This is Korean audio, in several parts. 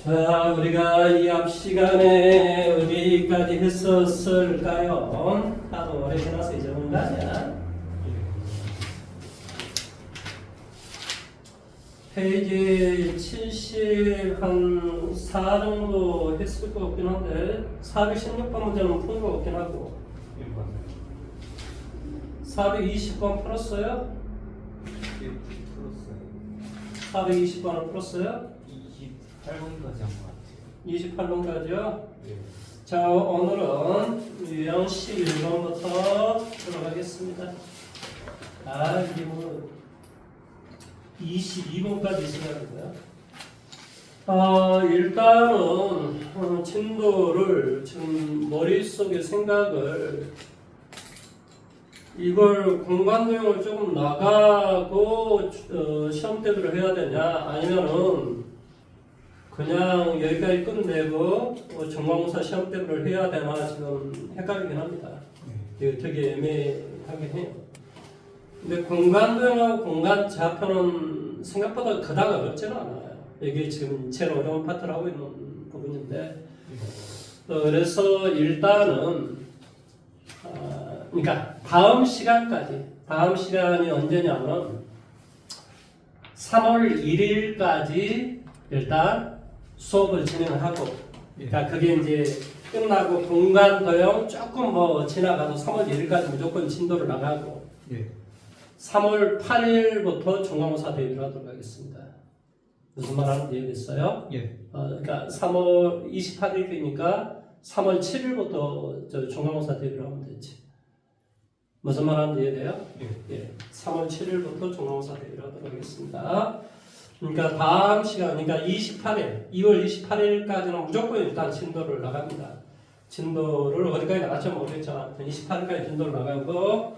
자, 우리가 이 앞 시간에 어디까지 했었을까요? 하도 오래 지나서 잊어본 거 아니야? 페이지 74 정도 했을 것 같긴 한데 416번 문제는 푼 것 같긴 하고 420번 풀었어요? 420번을 풀었어요? 28번까지 한 것 같아요. 28번까지요? 네. 자, 오늘은 유형 11번부터 들어가겠습니다. 이게 뭐 22번까지 있어야 되고요. 일단은 진도를 지금 머릿속에 생각을 이걸 공간도형을 조금 나가고 시험 대비를 해야 되냐 아니면은 그냥 여기까지 끝내고 전공사 시험 대비를 해야 되나 지금 헷갈리긴 합니다. 이거 되게 애매하긴 해요. 근데 공간도형하고 공간 좌표는 생각보다 그닥 어렵지는 않아요. 이게 지금 제일 어려운 파트를 하고 있는 부분인데 그래서 일단은 그러니까 다음 시간이 언제냐면 3월 1일까지 일단 수업을 진행하고 그러니까 그게 이제 끝나고 공간 도형 조금 뭐 지나가도 3월 1일까지 무조건 진도를 나가고 3월 8일부터 중간고사 대비를 하도록 하겠습니다. 무슨 말 하는지 이해됐어요? 그러니까 3월 28일이니까 3월 7일부터 저 중간고사 대비를 하면 되지. 무슨 말 하는지 이해돼요? 3월 7일부터 중간고사 대비를 하도록 하겠습니다. 그러니까 다음 시간, 그러니까 28일, 2월 28일까지는 무조건 일단 진도를 나갑니다. 진도를 어디까지 나갈지 모르겠지만 28일까지 진도를 나가고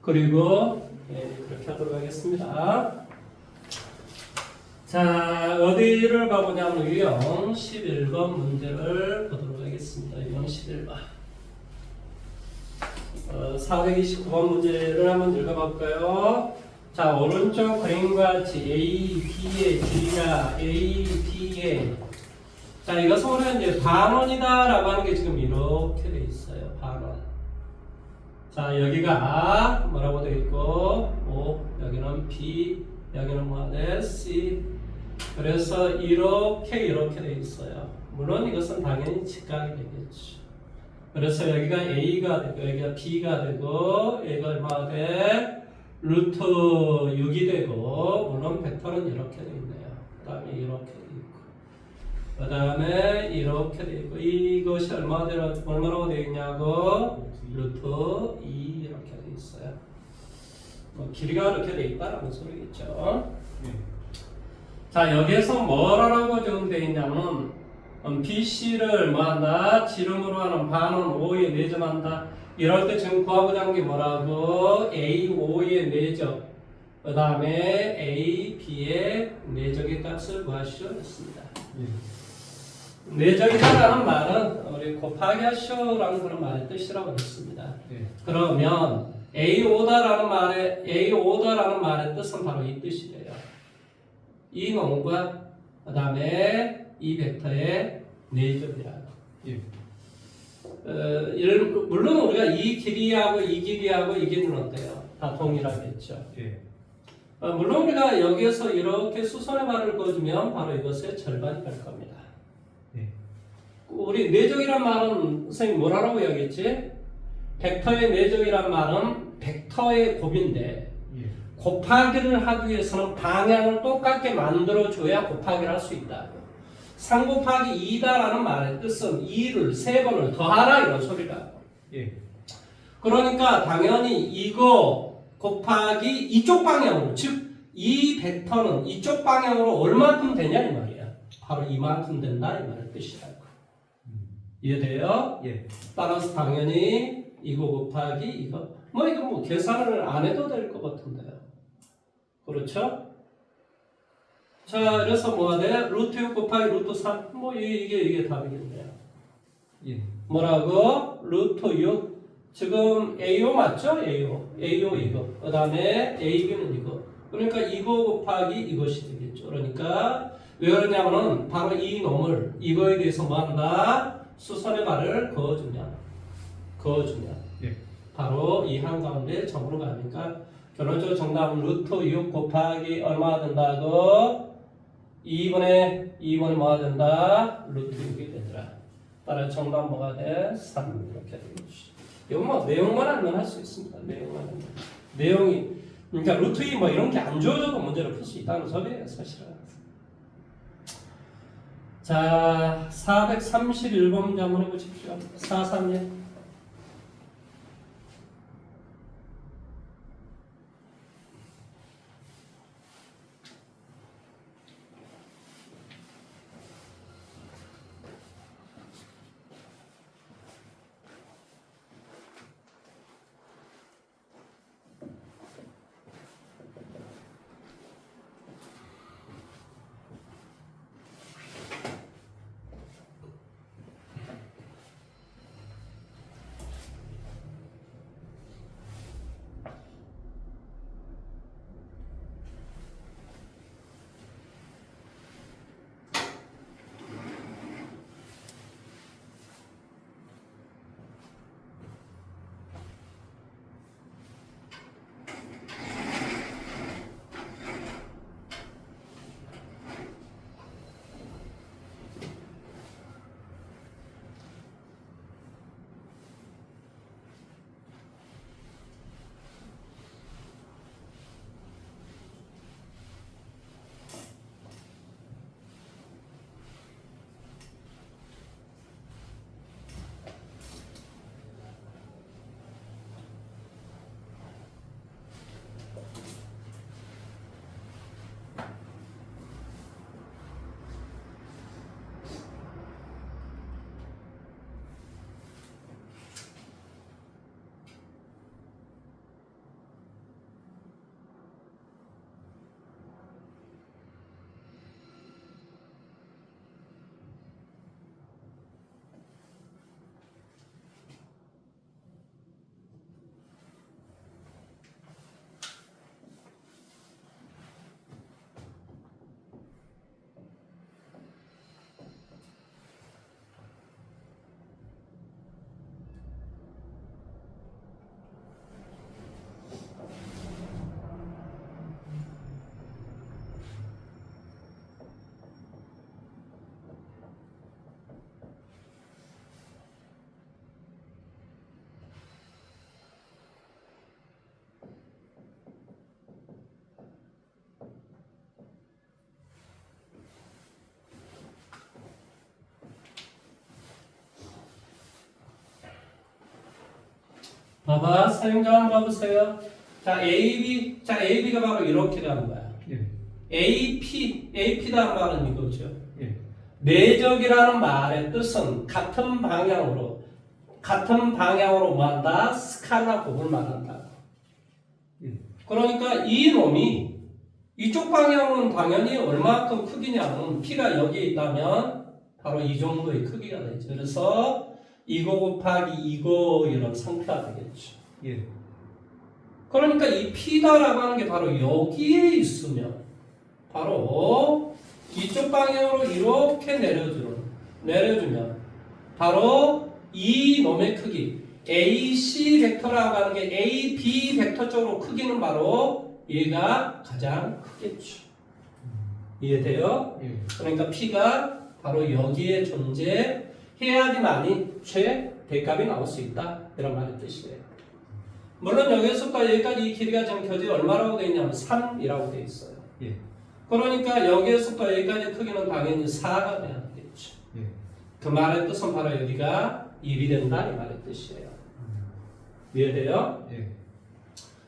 그리고 그렇게 하도록 하겠습니다. 자, 어디를 가보냐면 유형 11번 문제를 보도록 하겠습니다. 유형 11번 429번 문제를 한번 읽어볼까요? 자, 오른쪽 그림과 같이 A, B의 길이가 A, B의 자, 이것은 이제 반원이다 라고 하는 게 지금 이렇게 돼 있어요. 반원. 자, 여기가 뭐라고 되어 있고 O, 여기는 B, 여기는 뭐하네? C. 그래서 이렇게 되어 있어요. 물론 이것은 당연히 직각이 되겠죠. 그래서 여기가 A가 되고 여기가 B가 되고 여기가 얼마가 돼? 루트 6이 되고 물론 벡터는 이렇게 되어 있네요. 그 다음에 이렇게 되어 있고 그 다음에 이렇게 되어 있고 이것이 얼마라고 되어 있냐고 루트 2 이렇게 되어 있어요. 뭐 길이가 이렇게 되어 있다라는 소리겠죠. 자, 여기에서 뭐라고 지금 되어 있냐면 BC를 뭐한다? 지름으로 하는 반원 5에 내점한다. 이럴 때 지금 구하고자 하는 게 뭐라고? A5의 내적 그 다음에 A, B의 내적의 값을 구하시오 했습니다. 내적이다라는 말은 우리 곱하기 하시오라는 그런 말의 뜻이라고 했습니다. 그러면 A5다라는 말의 뜻은 바로 이 뜻이 돼요. 이 놈과 그 다음에 이 벡터의 내적이라고. 물론 우리가 이 길이하고 이 길이는 어때요? 다 동일하겠죠. 물론 우리가 여기에서 이렇게 수선의 말을 그어주면 바로 이것의 절반이 될 겁니다. 우리 내적이란 말은 선생님 뭐라고 이야기했지? 벡터의 내적이란 말은 벡터의 곱인데 곱하기를 하기 위해서는 방향을 똑같게 만들어줘야 곱하기를 할 수 있다. 3 곱하기 2다라는 말의 뜻은 2를 3번을 더하라 이런 소리라고. 그러니까 당연히 이거 곱하기 이쪽 방향으로 즉 이 벡터는 이쪽 방향으로 얼마큼 되냐 이 말이야. 바로 이만큼 된다 이 말의 뜻이라고. 이해돼요? 따라서 당연히 이거 곱하기 이거 이거 계산을 안 해도 될 것 같은데요. 그렇죠? 자, 그래서 뭐가 돼? 루트 6 곱하기 루트 3. 이게 답이겠네요. 뭐라고? 루트 6. 지금 AO 맞죠? AO 이거. 그 다음에 AB는 이거. 그러니까 이거 곱하기 이것이 되겠죠. 그러니까 왜 그러냐면은 바로 이 놈을 이거에 대해서 뭐 한다? 수선의 발을 그어주면 예. 바로 이 한가운데 점으로 가니까 결론적으로 정답은 루트 6 곱하기 얼마가 된다고? 2분의 뭐가 된다? 루트 6이 되더라. 따라서 정답 뭐가 돼? 3 이렇게 되겠지. 이건 뭐 내용만 알면 할 수 있습니다. 내용만 알면. 내용이 그러니까 루트 2 뭐 이런 게 안 주어져도 문제를 풀 수 있다는 소리예요, 사실은. 자, 431번 문제 한번 해보십시오. 431. 봐봐, 사용자 한번 봐보세요. 자, AB가 바로 이렇게 가는 거야. 예. AP다는 말은 이거죠. 예. 내적이라는 말의 뜻은 같은 방향으로 뭐한다? 스칼라 곱을 말한다. 그러니까 이 놈이 이쪽 방향으로는 당연히 얼마큼 크기냐면 P가 여기에 있다면 바로 이 정도의 크기가 되죠. 그래서 이거 곱하기 이거 이런 상태가 되겠죠. 예. 그러니까 이 P다라고 하는 게 바로 여기에 있으면 바로 이쪽 방향으로 이렇게 내려주면 바로 이 놈의 크기 AC 벡터라고 하는 게 AB 벡터 쪽으로 크기는 바로 얘가 가장 크겠죠. 이해돼요? 예. 그러니까 P가 바로 여기에 존재해야지만이 최대값이 나올 수 있다. 이런 말의 뜻이에요. 물론 여기서부터 여기까지 이 길이가 지금 교재 얼마라고 되어 있냐면 3이라고 되어 있어요. 예. 그러니까 여기서부터 여기까지 크기는 당연히 4가 돼야 되겠죠. 예. 그 말의 뜻은 바로 여기가 1이 된다 이 말의 뜻이에요. 이해돼요? 예.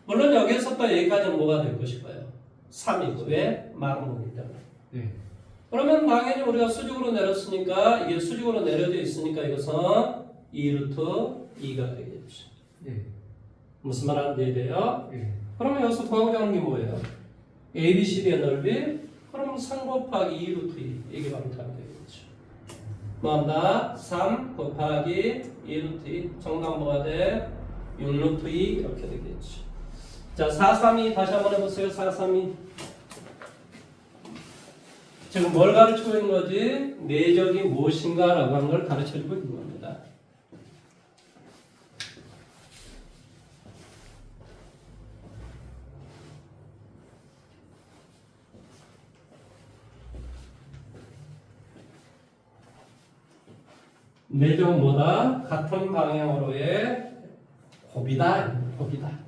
물론 여기서부터 여기까지는 뭐가 될 것일까요? 3이고 왜? 마름모기 때문에. 예. 그러면 당연히 우리가 수직으로 내렸으니까 이게 수직으로 내려져 있으니까 이것은 2루트 2가 되겠죠. 예. 무슨 말 하는지 이해돼요? 예. 그러면 여기서 구하고자 하는 게 뭐예요? ABCD의 넓이? 그럼 3 곱하기 2루트 2 이게 바로 답이 되겠죠. 뭐한다? 3 곱하기 2루트 2 정답 뭐가 돼? 6루트 2 이렇게 되겠죠. 자, 432 다시 한번 해보세요. 432. 지금 뭘 가르치고 있는 거지? 내적이 무엇인가라고 하는 걸 가르쳐주고 있는 겁니다. 내적 뭐다? 같은 방향으로의 곱이다. 곱이다.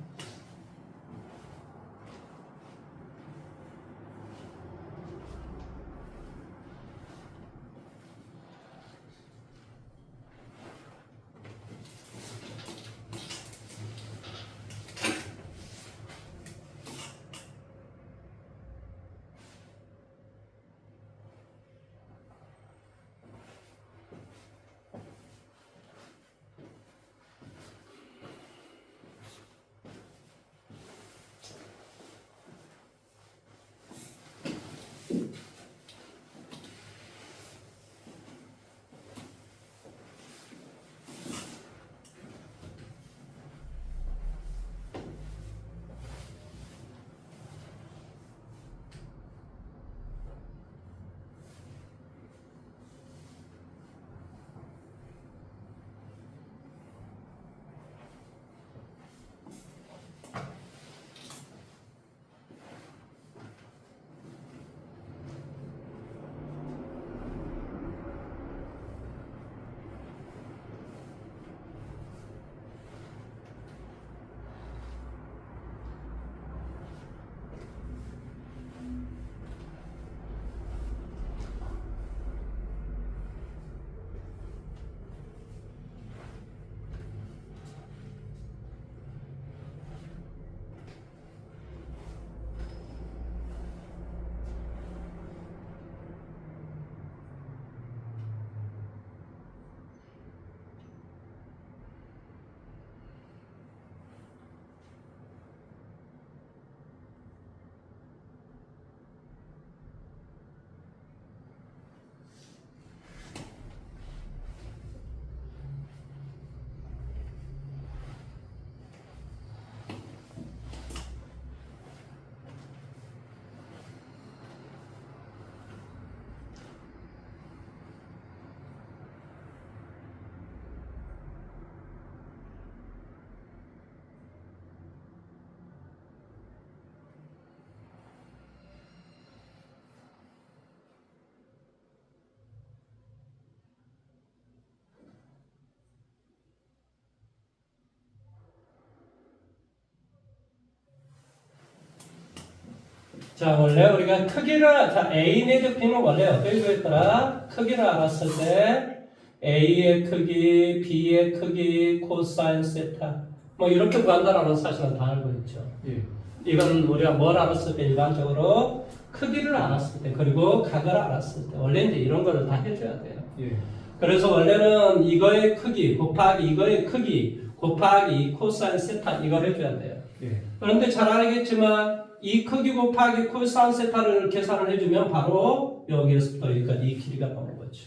자, 원래 우리가 자, A 내적 B는 원래 어떻게 구했더라? 크기를 알았을 때 A의 크기, B의 크기, 코사인 세타 뭐 이렇게 구한다라는 사실은 다 알고 있죠. 예. 이건 우리가 뭘 알았을 때 일반적으로 크기를 알았을 때 그리고 각을 알았을 때 원래 이제 이런 거를 다 해줘야 돼요. 예. 그래서 원래는 이거의 크기 곱하기 이거의 크기 곱하기 코사인 세타 이걸 해줘야 돼요. 예. 그런데 잘 알겠지만 이 크기 곱하기 코사인 세타를 계산을 해주면 바로 여기에서부터 여기까지 이 길이가 나오는 거죠.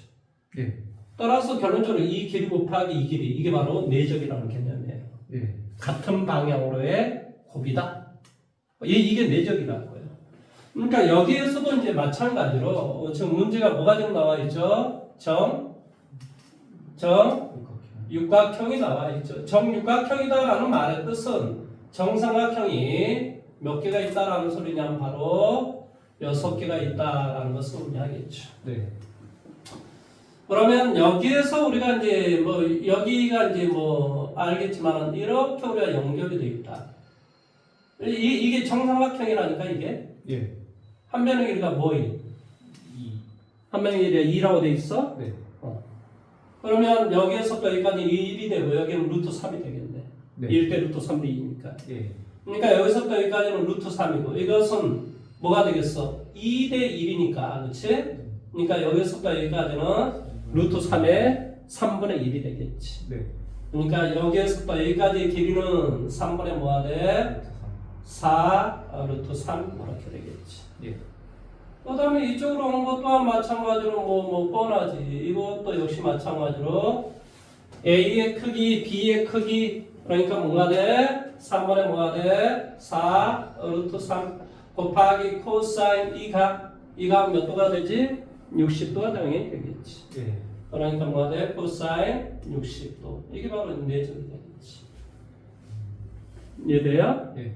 예. 따라서 결론적으로 이 길이 곱하기 이 길이 이게 바로 내적이라는 개념이에요. 예. 같은 방향으로의 곱이다. 이게 내적이라고요. 그러니까 여기에서도 이제 마찬가지로 지금 문제가 뭐가 지금 나와 있죠? 육각형이 나와 있죠. 정육각형이다라는 말의 뜻은 정삼각형이 몇 개가 있다라는 소리냐면 바로 6개가 있다라는 것을 의미하겠죠. 네. 그러면 여기에서 우리가 이제 뭐 여기가 이제 뭐 알겠지만 이렇게 우리가 연결이 되어 있다. 이게 정삼각형이라니까 이게. 예. 한 변의 길이가 뭐예요? 2. 한 변의 길이가 2라고 돼 있어? 네. 그러면 여기에서부터 여기까지 1이 되고 여기는 루트 3이 되겠네. 네. 1대 루트 3대 2니까. 예. 그러니까 여기서부터 여기까지는 루트 3이고 이것은 뭐가 되겠어? 2대 1이니까 그렇지? 그러니까 여기서부터 여기까지는 루트 3의 3분의 1이 되겠지. 네. 그러니까 여기에서부터 여기까지의 길이는 3분의 뭐가 돼? 4 루트 3 이렇게 되겠지. 예. 그 다음에 이쪽으로 온 것 또한 마찬가지로 뭐 뻔하지. 이것도 역시 마찬가지로 A의 크기, B의 크기 그러니까 뭐가 돼? 3분의 뭐가 돼? 4 루트 3 곱하기 코사인 2가 이가 몇 도가 되지? 60도가 당연히 되겠지. 예. 그러니까 뭐가 돼? 코사인 60도. 이게 바로 내적이 되겠지. 이해돼요? 예.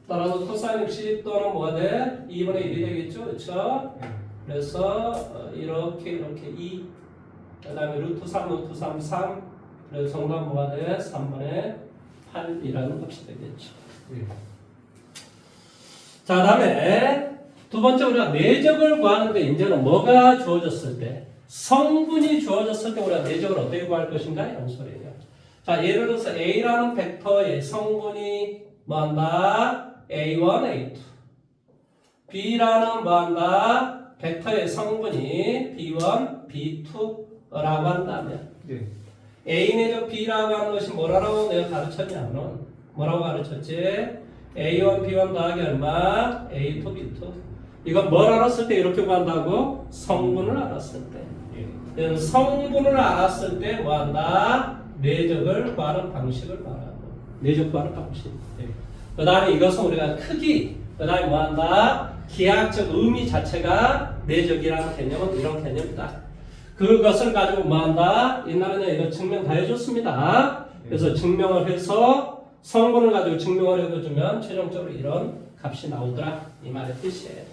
따라서 코사인 60도는 뭐가 돼? 2분의 1이 되겠죠? 그렇죠? 예. 그래서 이렇게 2, 그 다음에 루트 3, 루트 3, 3. 그래서 정답 뭐가 돼? 3분의 8이라는 값이 되겠죠. 예. 자, 다음에 두 번째 우리가 내적을 구하는데 이제는 뭐가 주어졌을 때, 성분이 주어졌을 때 우리가 내적을 어떻게 구할 것인가 이런 소리예요. 자, 예를 들어서 A라는 벡터의 성분이 뭐한다? A1, A2. B라는 뭐한다? 벡터의 성분이 B1, B2라고 한다면 예. A 내적 B라고 하는 것이 뭐라고 내가 가르쳤냐면 뭐라고 가르쳤지? A1, B1 더하기 얼마? A2, B2. 이건 뭘 알았을 때 이렇게 구한다고? 성분을 알았을 때. 예. 성분을 알았을 때 뭐한다? 내적을 구하는 방식을 말하고. 내적 구하는 방식. 예. 그 다음에 이것은 우리가 크기, 그 다음에 뭐한다? 기하학적 의미 자체가 내적이라는 개념은 이런 개념이다. 그것을 가지고 뭐한다? 옛날에는 이거 증명 다 해줬습니다. 그래서 증명을 해서 성분을 가지고 증명을 해주면 최종적으로 이런 값이 나오더라. 이 말의 뜻이에요.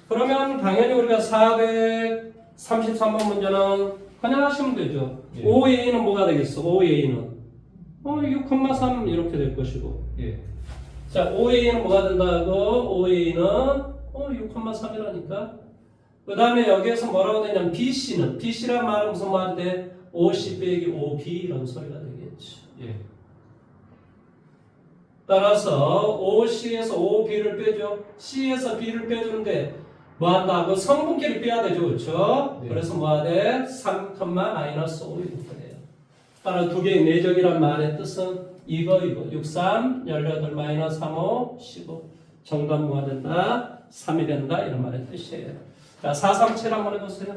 그러면 당연히 우리가 433번 문제는 그냥 하시면 되죠. 예. 5A는 뭐가 되겠어? 5A는 6,3 이렇게 될 것이고. 예. 자, 5A는 뭐가 된다고? 5A는 6,3이라니까. 그 다음에 여기에서 뭐라고 되냐면 BC란 말은 무슨 말인데 5C 빼기 5B 이런 소리가 되겠지. 예. 따라서 5C에서 5B를 빼죠. C에서 B를 빼주는데 뭐한다고? 성분끼리 빼야 되죠. 그렇죠? 네. 그래서 뭐가 돼? 3, 마이너스 5 이렇게 돼요. 따라 두 개의 내적이란 말의 뜻은 이거 63, 18, 마이너스 3, 5, 15. 정답 뭐가 된다? 3이 된다. 이런 말의 뜻이에요. 자, 437 한번 해보세요.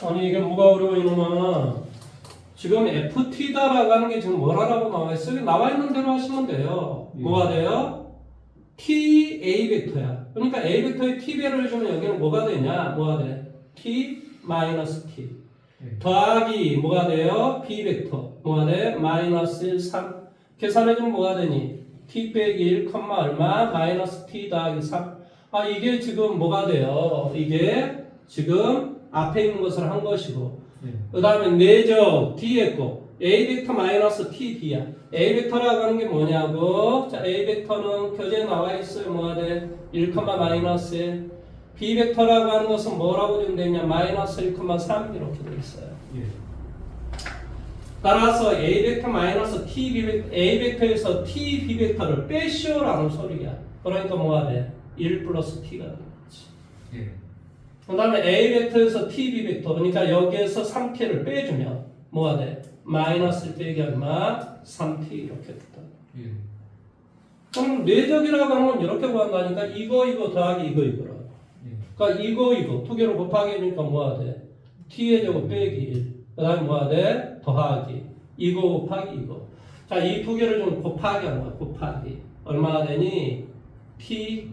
아니 이게 뭐가 어려워 이놈아. 지금 FT다라고 하는 게 지금 뭐라고 나와 있어? 여기 나와 있는 대로 하시면 돼요. 예. 뭐가 돼요? T A 벡터야. 그러니까 A 벡터에 T 배를 해주면 여기는 뭐가 되냐? 뭐가 돼? T 마이너스 T 예. 더하기 뭐가 돼요? B 벡터 뭐가 돼? 마이너스 1, 3 계산해주면 뭐가 되니? T 빼기 1, 얼마? 마이너스 T 더하기 3. 아 이게 지금 뭐가 돼요? 이게 지금 앞에 있는 것을 한 것이고 예. 그 다음에 내적 D의 거 A 벡터 마이너스 T D야. A 벡터라고 하는 게 뭐냐고? 자, A 벡터는 교재에 나와 있어요. 뭐가 돼? 1, 마이너스 1. B 벡터라고 하는 것은 뭐라고 준대냐? 마이너스 1, 3 이렇게 돼 있어요. 예. 따라서 A 벡터 마이너스 T B 벡터, A 벡터에서 T B 벡터를 빼시오라는 소리야. 그러니까 뭐가 돼? 1 플러스 T가 되는 거지. 예. 그 다음에 A 벡터에서 T B 벡터, 그러니까 여기에서 3T를 빼주면 뭐가 돼? 마이너스 1 빼기 얼마? 3T 이렇게 됐다. 예. 그럼 내적이라고 하면 이렇게 구한다니까 이거 더하기 이거라. 예. 그러니까 이거 두 개로 곱하기 하니까 뭐가 돼? T의 제곱 빼기 1. 그 다음에 뭐가 돼? 더하기. 이거 곱하기 이거. 자, 이 두 개를 좀 곱하기 하는 거야. 곱하기. 얼마가 되니? T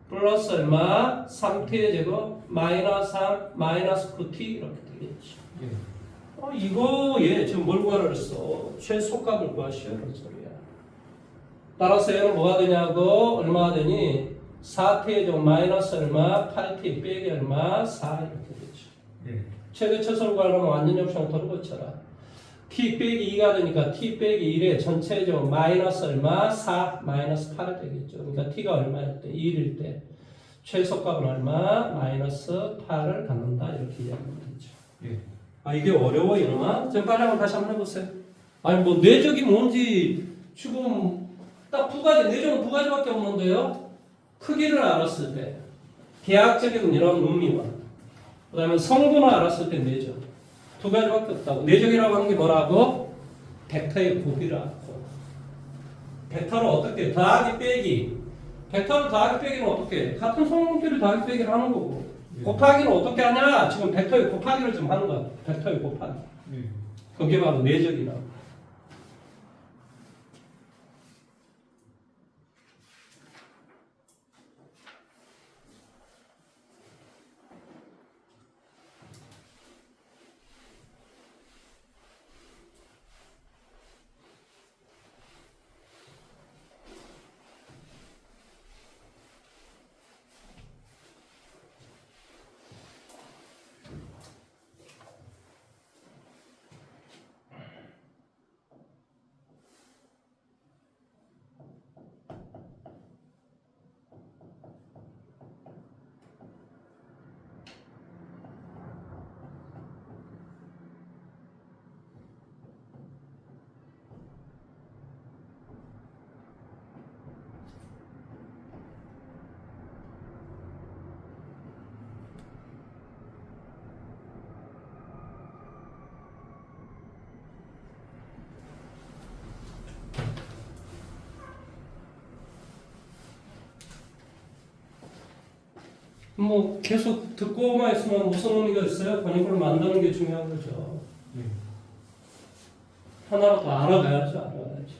플러스 얼마? 3T의 제곱 마이너스 3 마이너스 9T 이렇게 되겠지. 예. 이거 얘 지금 뭘 구하라 그랬어? 최소값을 구하시오라는 소리야. 따라서 얘는 뭐가 되냐고? 얼마가 되니? 4T의 제곱 마이너스 얼마? 8T 빼기 얼마? 4 이렇게 되죠. 예. 최대 최소를 구하려면 완전 역상토를 고쳐라. T 빼기 2가 되니까 T 빼기 1에 전체 제곱 마이너스 얼마? 4 마이너스 8이 되겠죠. 그러니까 T가 얼마일 때? 1일 때 최소값은 얼마? 마이너스 8을 갖는다 이렇게 이야기하면 되죠. 예. 이게 어려워 이놈아? 좀 빨리 한번 다시 한번 해보세요. 아니 뭐 내적이 뭔지 지금 딱 두 가지, 내적은 두 가지밖에 없는데요. 크기를 알았을 때 대학적인 이런 의미와 그 다음에 성분을 알았을 때 내적 두 가지밖에 없다고. 내적이라고 하는 게 뭐라고? 벡터의 곱이라고. 벡터를 어떻게 더하기 빼기, 벡터를 더하기 빼기는 어떻게 해? 같은 성분끼리 더하기 빼기를 하는 거고, 곱하기는 어떻게 하냐? 지금 벡터의 곱하기를 좀 하는 거야. 벡터의 곱하기. 예. 그게 바로 내적이라고. 뭐 계속 듣고만 있으면 무슨 의미가 있어요? 번역을 만드는 게 중요한 거죠. 예. 하나라도 알아가야죠, 알아가야죠.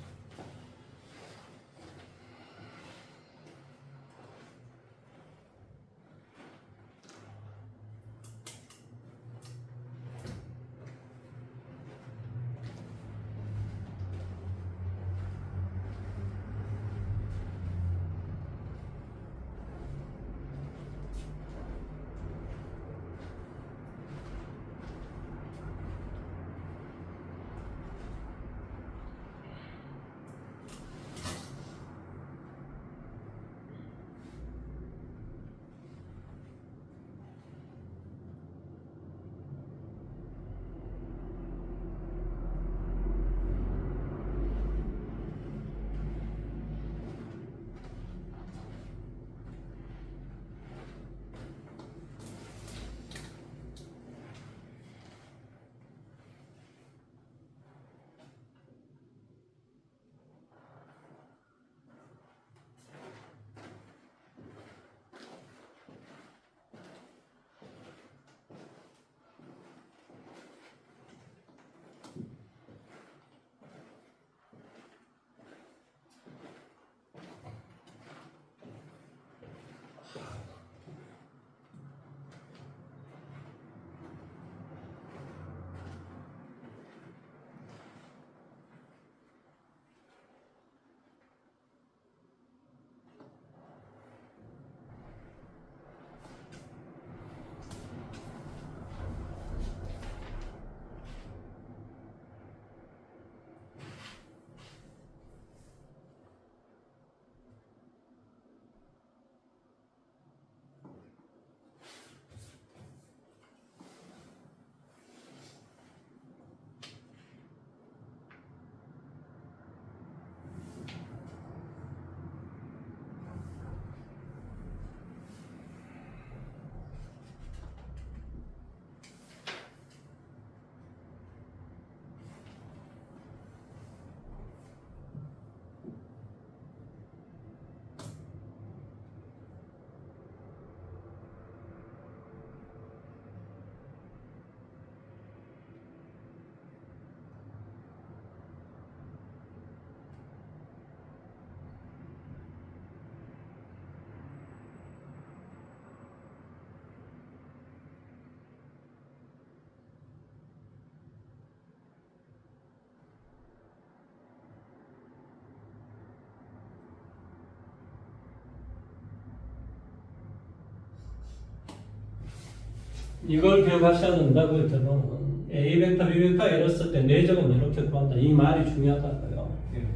이걸 기억하셔야 된다고요. 저는 A 벡터, B 벡터 이랬을 때 내적은 이렇게 구한다. 이 말이 중요하다고요. 예.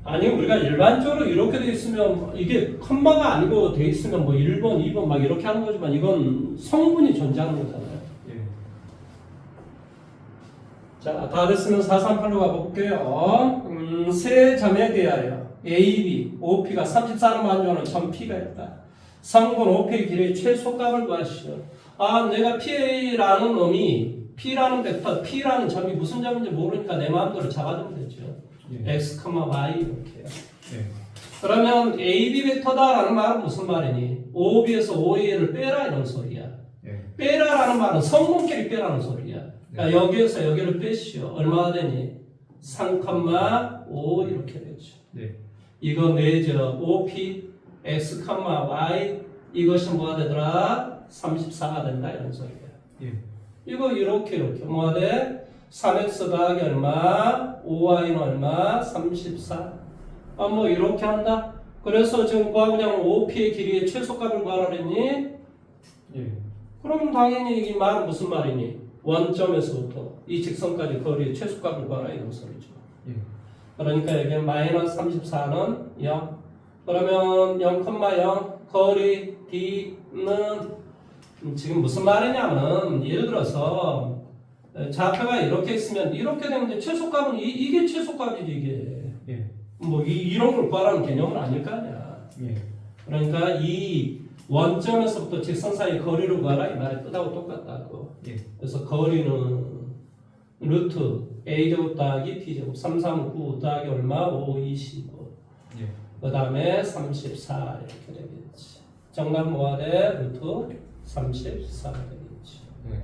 아니 우리가 일반적으로 이렇게 돼 있으면 이게 컴마가 아니고 돼 있으면 뭐 1번, 2번 막 이렇게 하는 거지만 이건 성분이 존재하는 거잖아요. 예. 자, 다 됐으면 438로 가볼게요. 세 점에 대하여 A, B, OP가 34는 만족하는 점 P가 있다. 성분 OP의 길이의 최소값을 구하시오. 아, 내가 P라는 놈이 P라는 벡터, P라는 점이 무슨 점인지 모르니까 내 마음대로 잡아주면 되죠. 예. X, Y 이렇게요. 예. 그러면 AB 벡터다라는 말은 무슨 말이니? OB에서 OA를 빼라 이런 소리야. 예. 빼라라는 말은 성분끼리 빼라는 소리야. 그러니까 여기에서 여기를 빼시오. 얼마나 되니? 3,5 이렇게 되죠. 네. 이거 내죠. OP, X, Y 이것이 뭐가 되더라? 34가 된다 이런 소리야. 예. 이거 이렇게 뭐가 돼? 3x 더하기 얼마? 5y는 얼마? 34. 아, 뭐 이렇게 한다. 그래서 지금 그냥 OP의 길이의 최소값을 구하라 그랬니? 예. 그럼 당연히 이 말은 무슨 말이니? 원점에서부터 이 직선까지 거리의 최소값을 구하라 이런 소리죠. 예. 그러니까 여기 마이너스 34는 0. 그러면 0,0 거리 D는 지금 무슨 말이냐면 예를 들어서 좌표가 이렇게 있으면 이렇게 되는데 최소값은 이게 최소값이지 이게. 예. 뭐 이런 걸 구하라는 개념은 아닐 거 아니야. 예. 그러니까 이 원점에서부터 직선 사이 거리를 구하라 이 말의 뜻하고 똑같다고. 예. 그래서 거리는 루트 a제곱 더하기 b제곱 3, 3, 9 더하기 얼마? 5, 25. 예. 그 다음에 34 이렇게 되겠지. 정답 뭐가 돼? 루트 34가 되겠지. 예.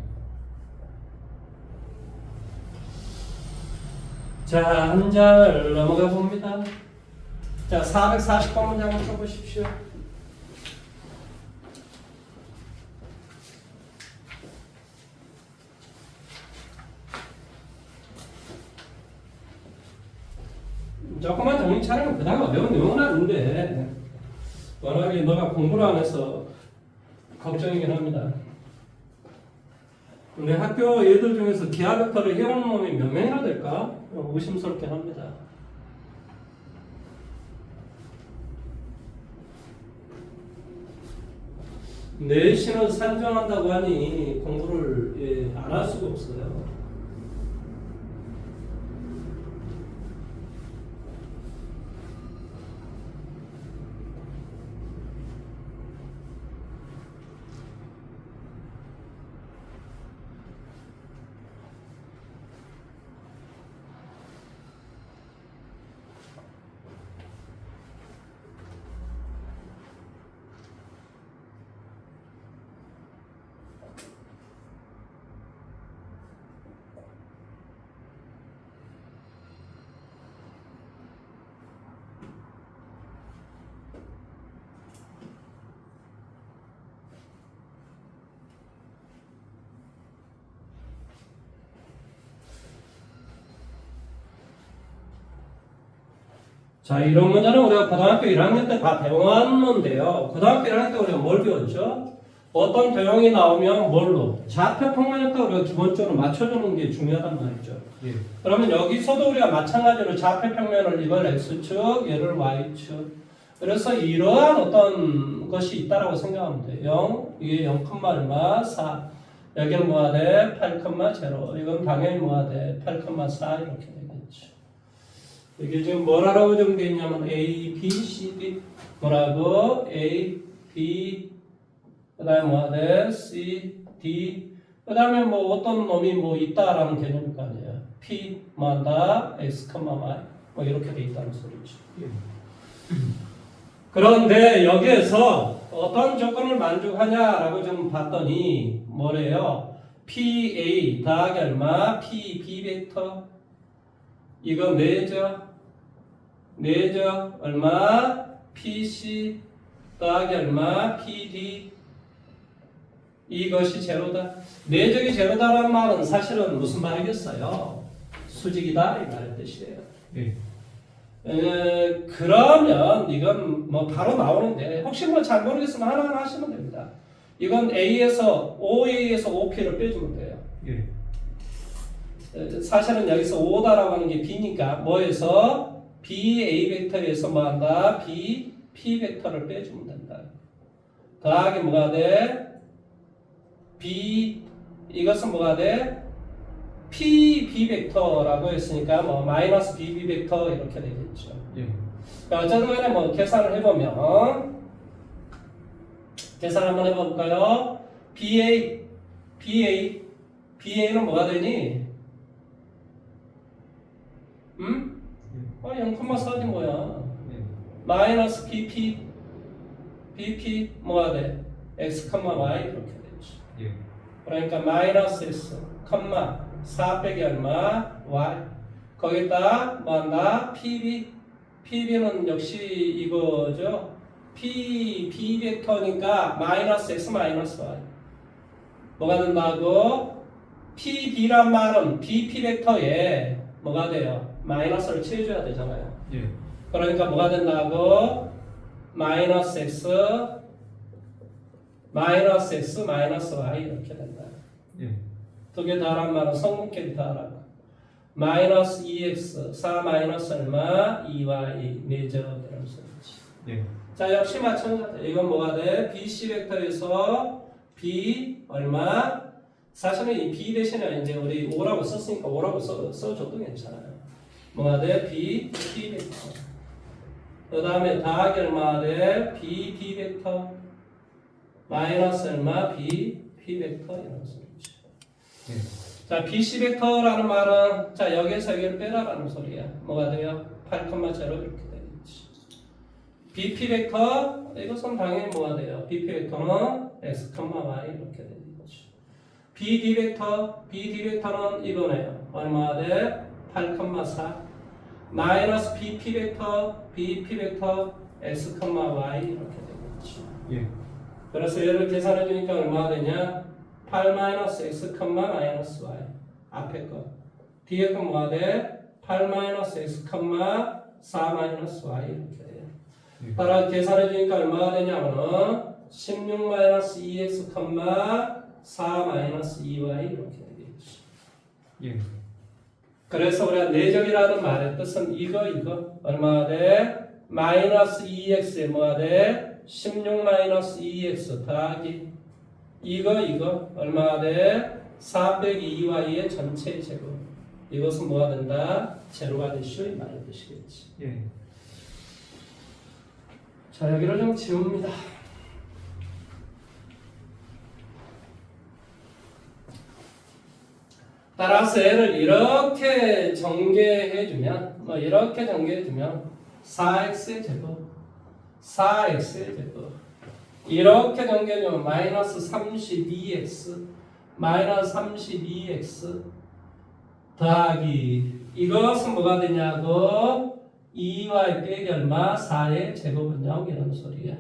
자, 한 절 넘어가 봅니다. 자, 440번 문제 한번 쳐보십시오. 조금만 정신 차리면 그다음 어려운 내용은 아닌데 워낙에 너가 공부를 안 해서 걱정이긴 합니다. 근데 학교 애들 중에서 기하 벡터를 해오는 놈이 몇 명이나 될까? 의심스럽긴 합니다. 내신을 산정한다고 하니 공부를 안 할 수가 없어요. 자, 이런 문제는 우리가 고등학교 1학년 때 다 배워왔는데요. 고등학교 1학년 때 우리가 뭘 배웠죠? 어떤 도형이 나오면 뭘로? 좌표 평면에다 우리가 기본적으로 맞춰주는 게 중요하단 말이죠. 예. 그러면 여기서도 우리가 마찬가지로 좌표 평면을 이걸 X축, 얘를 Y축. 그래서 이러한 어떤 것이 있다라고 생각하면 돼. 0, 이게 0, 얼마? 4. 여기는 뭐가 돼? 8,0. 이건 당연히 뭐가 돼? 8,4 이렇게 되겠죠. 이게 지금 뭐라고 정되어 있냐면 A, B, C, D 뭐라고? A, B 그 다음에 뭐가 돼? C, D 그 다음에 뭐 어떤 놈이 뭐 있다라는 개념일 거 아니에요. P 뭐한다? X, Y 뭐 이렇게 돼 있다는 소리죠. 그런데 여기에서 어떤 조건을 만족하냐라고 좀 봤더니 뭐래요? PA 더하기 얼마? PB 벡터 이거 내죠? 얼마? PC 더하기 얼마? PD 이것이 제로다. 내적이 제로다라는 말은 사실은 무슨 말이겠어요? 수직이다 이 말의 뜻이에요. 예. 그러면 이건 뭐 바로 나오는데 혹시 뭐 잘 모르겠으면 하나하나 하시면 됩니다. 이건 A에서 OA에서 OP를 빼주면 돼요. 예. 사실은 여기서 5다라고 하는 게 B니까 뭐에서 BA 벡터에서 뭐한다? B, P 벡터를 빼주면 된다. 더하기 뭐가 돼? B 이것은 뭐가 돼? P, B 벡터라고 했으니까 뭐 마이너스 BB 벡터 이렇게 되겠죠. 예. 그러니까 어쨌든 간에 뭐 계산을 해보면 계산 한번 해볼까요? BA는 뭐가 되니? 0,4지 뭐야? 예. 마이너스 BP 뭐가 돼? X, Y 이렇게 되지. 예. 그러니까 마이너스 S, 4 빼기 얼마? Y 거기다 뭐한다? PB는 역시 이거죠. B 벡터니까 마이너스 X 마이너스 Y 뭐가 된다고? PB란 말은 BP 벡터에 뭐가 돼요? 마이너스를 취해줘야 되잖아요. 예. 그러니까 뭐가 된다고? 마이너스 X 마이너스 Y 이렇게 된다. 예. 두 개 다란 말은 성분끼리 다라고. 마이너스 2x 4 마이너스 얼마 2y 내적이라는 소리지. 예. 자 역시 마찬가지. 이건 뭐가 돼? BC 벡터에서 B 얼마? 사실은 이 B 대신에 이제 우리 5라고 썼으니까 5라고 써줘도 괜찮아요. 뭐가 돼? B 벡터. 그 다음에 더하기 얼마 돼? B 벡터 마이너스 얼마? B 벡터 이런 소리지. 예. 자, BC 벡터라는 말은 자 여기에서 여기를 빼라라는 소리야. 뭐가 돼요? 8,0 이렇게 되겠지. BP 벡터 이것은 당연히 뭐가 돼요? BP 벡터는 X, Y 이렇게 되는 거죠. BD 벡터는 이거네요. 얼마 돼? 8,4 마이너스 BP 벡터 X, Y 이렇게 되겠지. 예. 그래서 얘를 계산해 주니까 얼마가 되냐? 8 마이너스 X, 마이너스 Y 앞에 거 뒤에 거 뭐가 돼? 8 마이너스 X, 4 마이너스 Y 이렇게 돼요. 예. 따라 계산해 주니까 얼마가 되냐면은 16 마이너스 2X, 4 마이너스 2Y 이렇게 되겠지. 예. 그래서 우리가 내적이라는 말의 뜻은 이거 얼마가 돼? 마이너스 2x에 뭐가 돼? 16 마이너스 2x 더하기 이거 얼마가 돼? 4 빼기 2y의 전체 제곱. 이것은 뭐가 된다? 제로가 되시오 이 말의 뜻이겠지. 예. 자 여기를 좀 지웁니다. 따라서 얘를 이렇게 전개해주면 4x의 제곱 4x의 제곱 이렇게 전개해주면 마이너스 32x 마이너스 32x 더하기 이것은 뭐가 되냐고 2y 빼기 얼마 4의 제곱은 0 이런 소리야.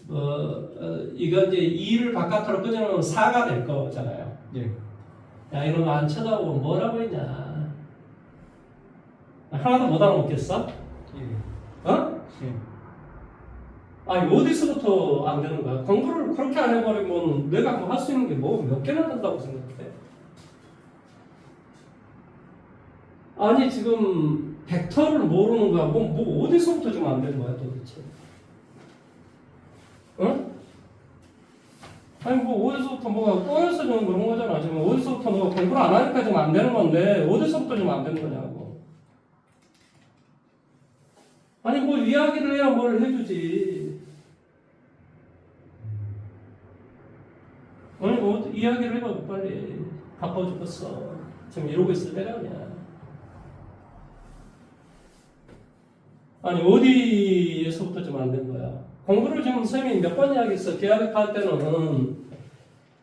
이거 이제 2를 바깥으로 끄집어놓으면 4가 될 거잖아요. 예. 야 이놈 안 쳐다보고 뭐라고 했냐. 하나도 못 알아먹겠어? 예. 어? 예. 아니 어디서부터 안 되는 거야? 공부를 그렇게 안 해버리면 내가 할 수 있는 게 뭐 몇 개나 된다고 생각해? 아니 지금 벡터를 모르는 거야. 뭐 어디서부터 좀 안 되는 거야 도대체? 응? 아니 뭐 어디서부터 뭐가 꼬여서 좀 그런 거잖아. 지금 어디서부터 뭐가 공부를 안 하니까 좀 안 되는 건데 어디서부터 좀 안 되는 거냐고. 아니 뭐 이야기를 해야 뭘 해주지. 아니 뭐 이야기를 해봐 빨리. 바빠 죽겠어. 지금 이러고 있을 때가 아니야. 아니 어디에서부터 좀 안 된 거야. 공부를 지금 선생님이 몇 번 이야기했어. 기하백과 할 때는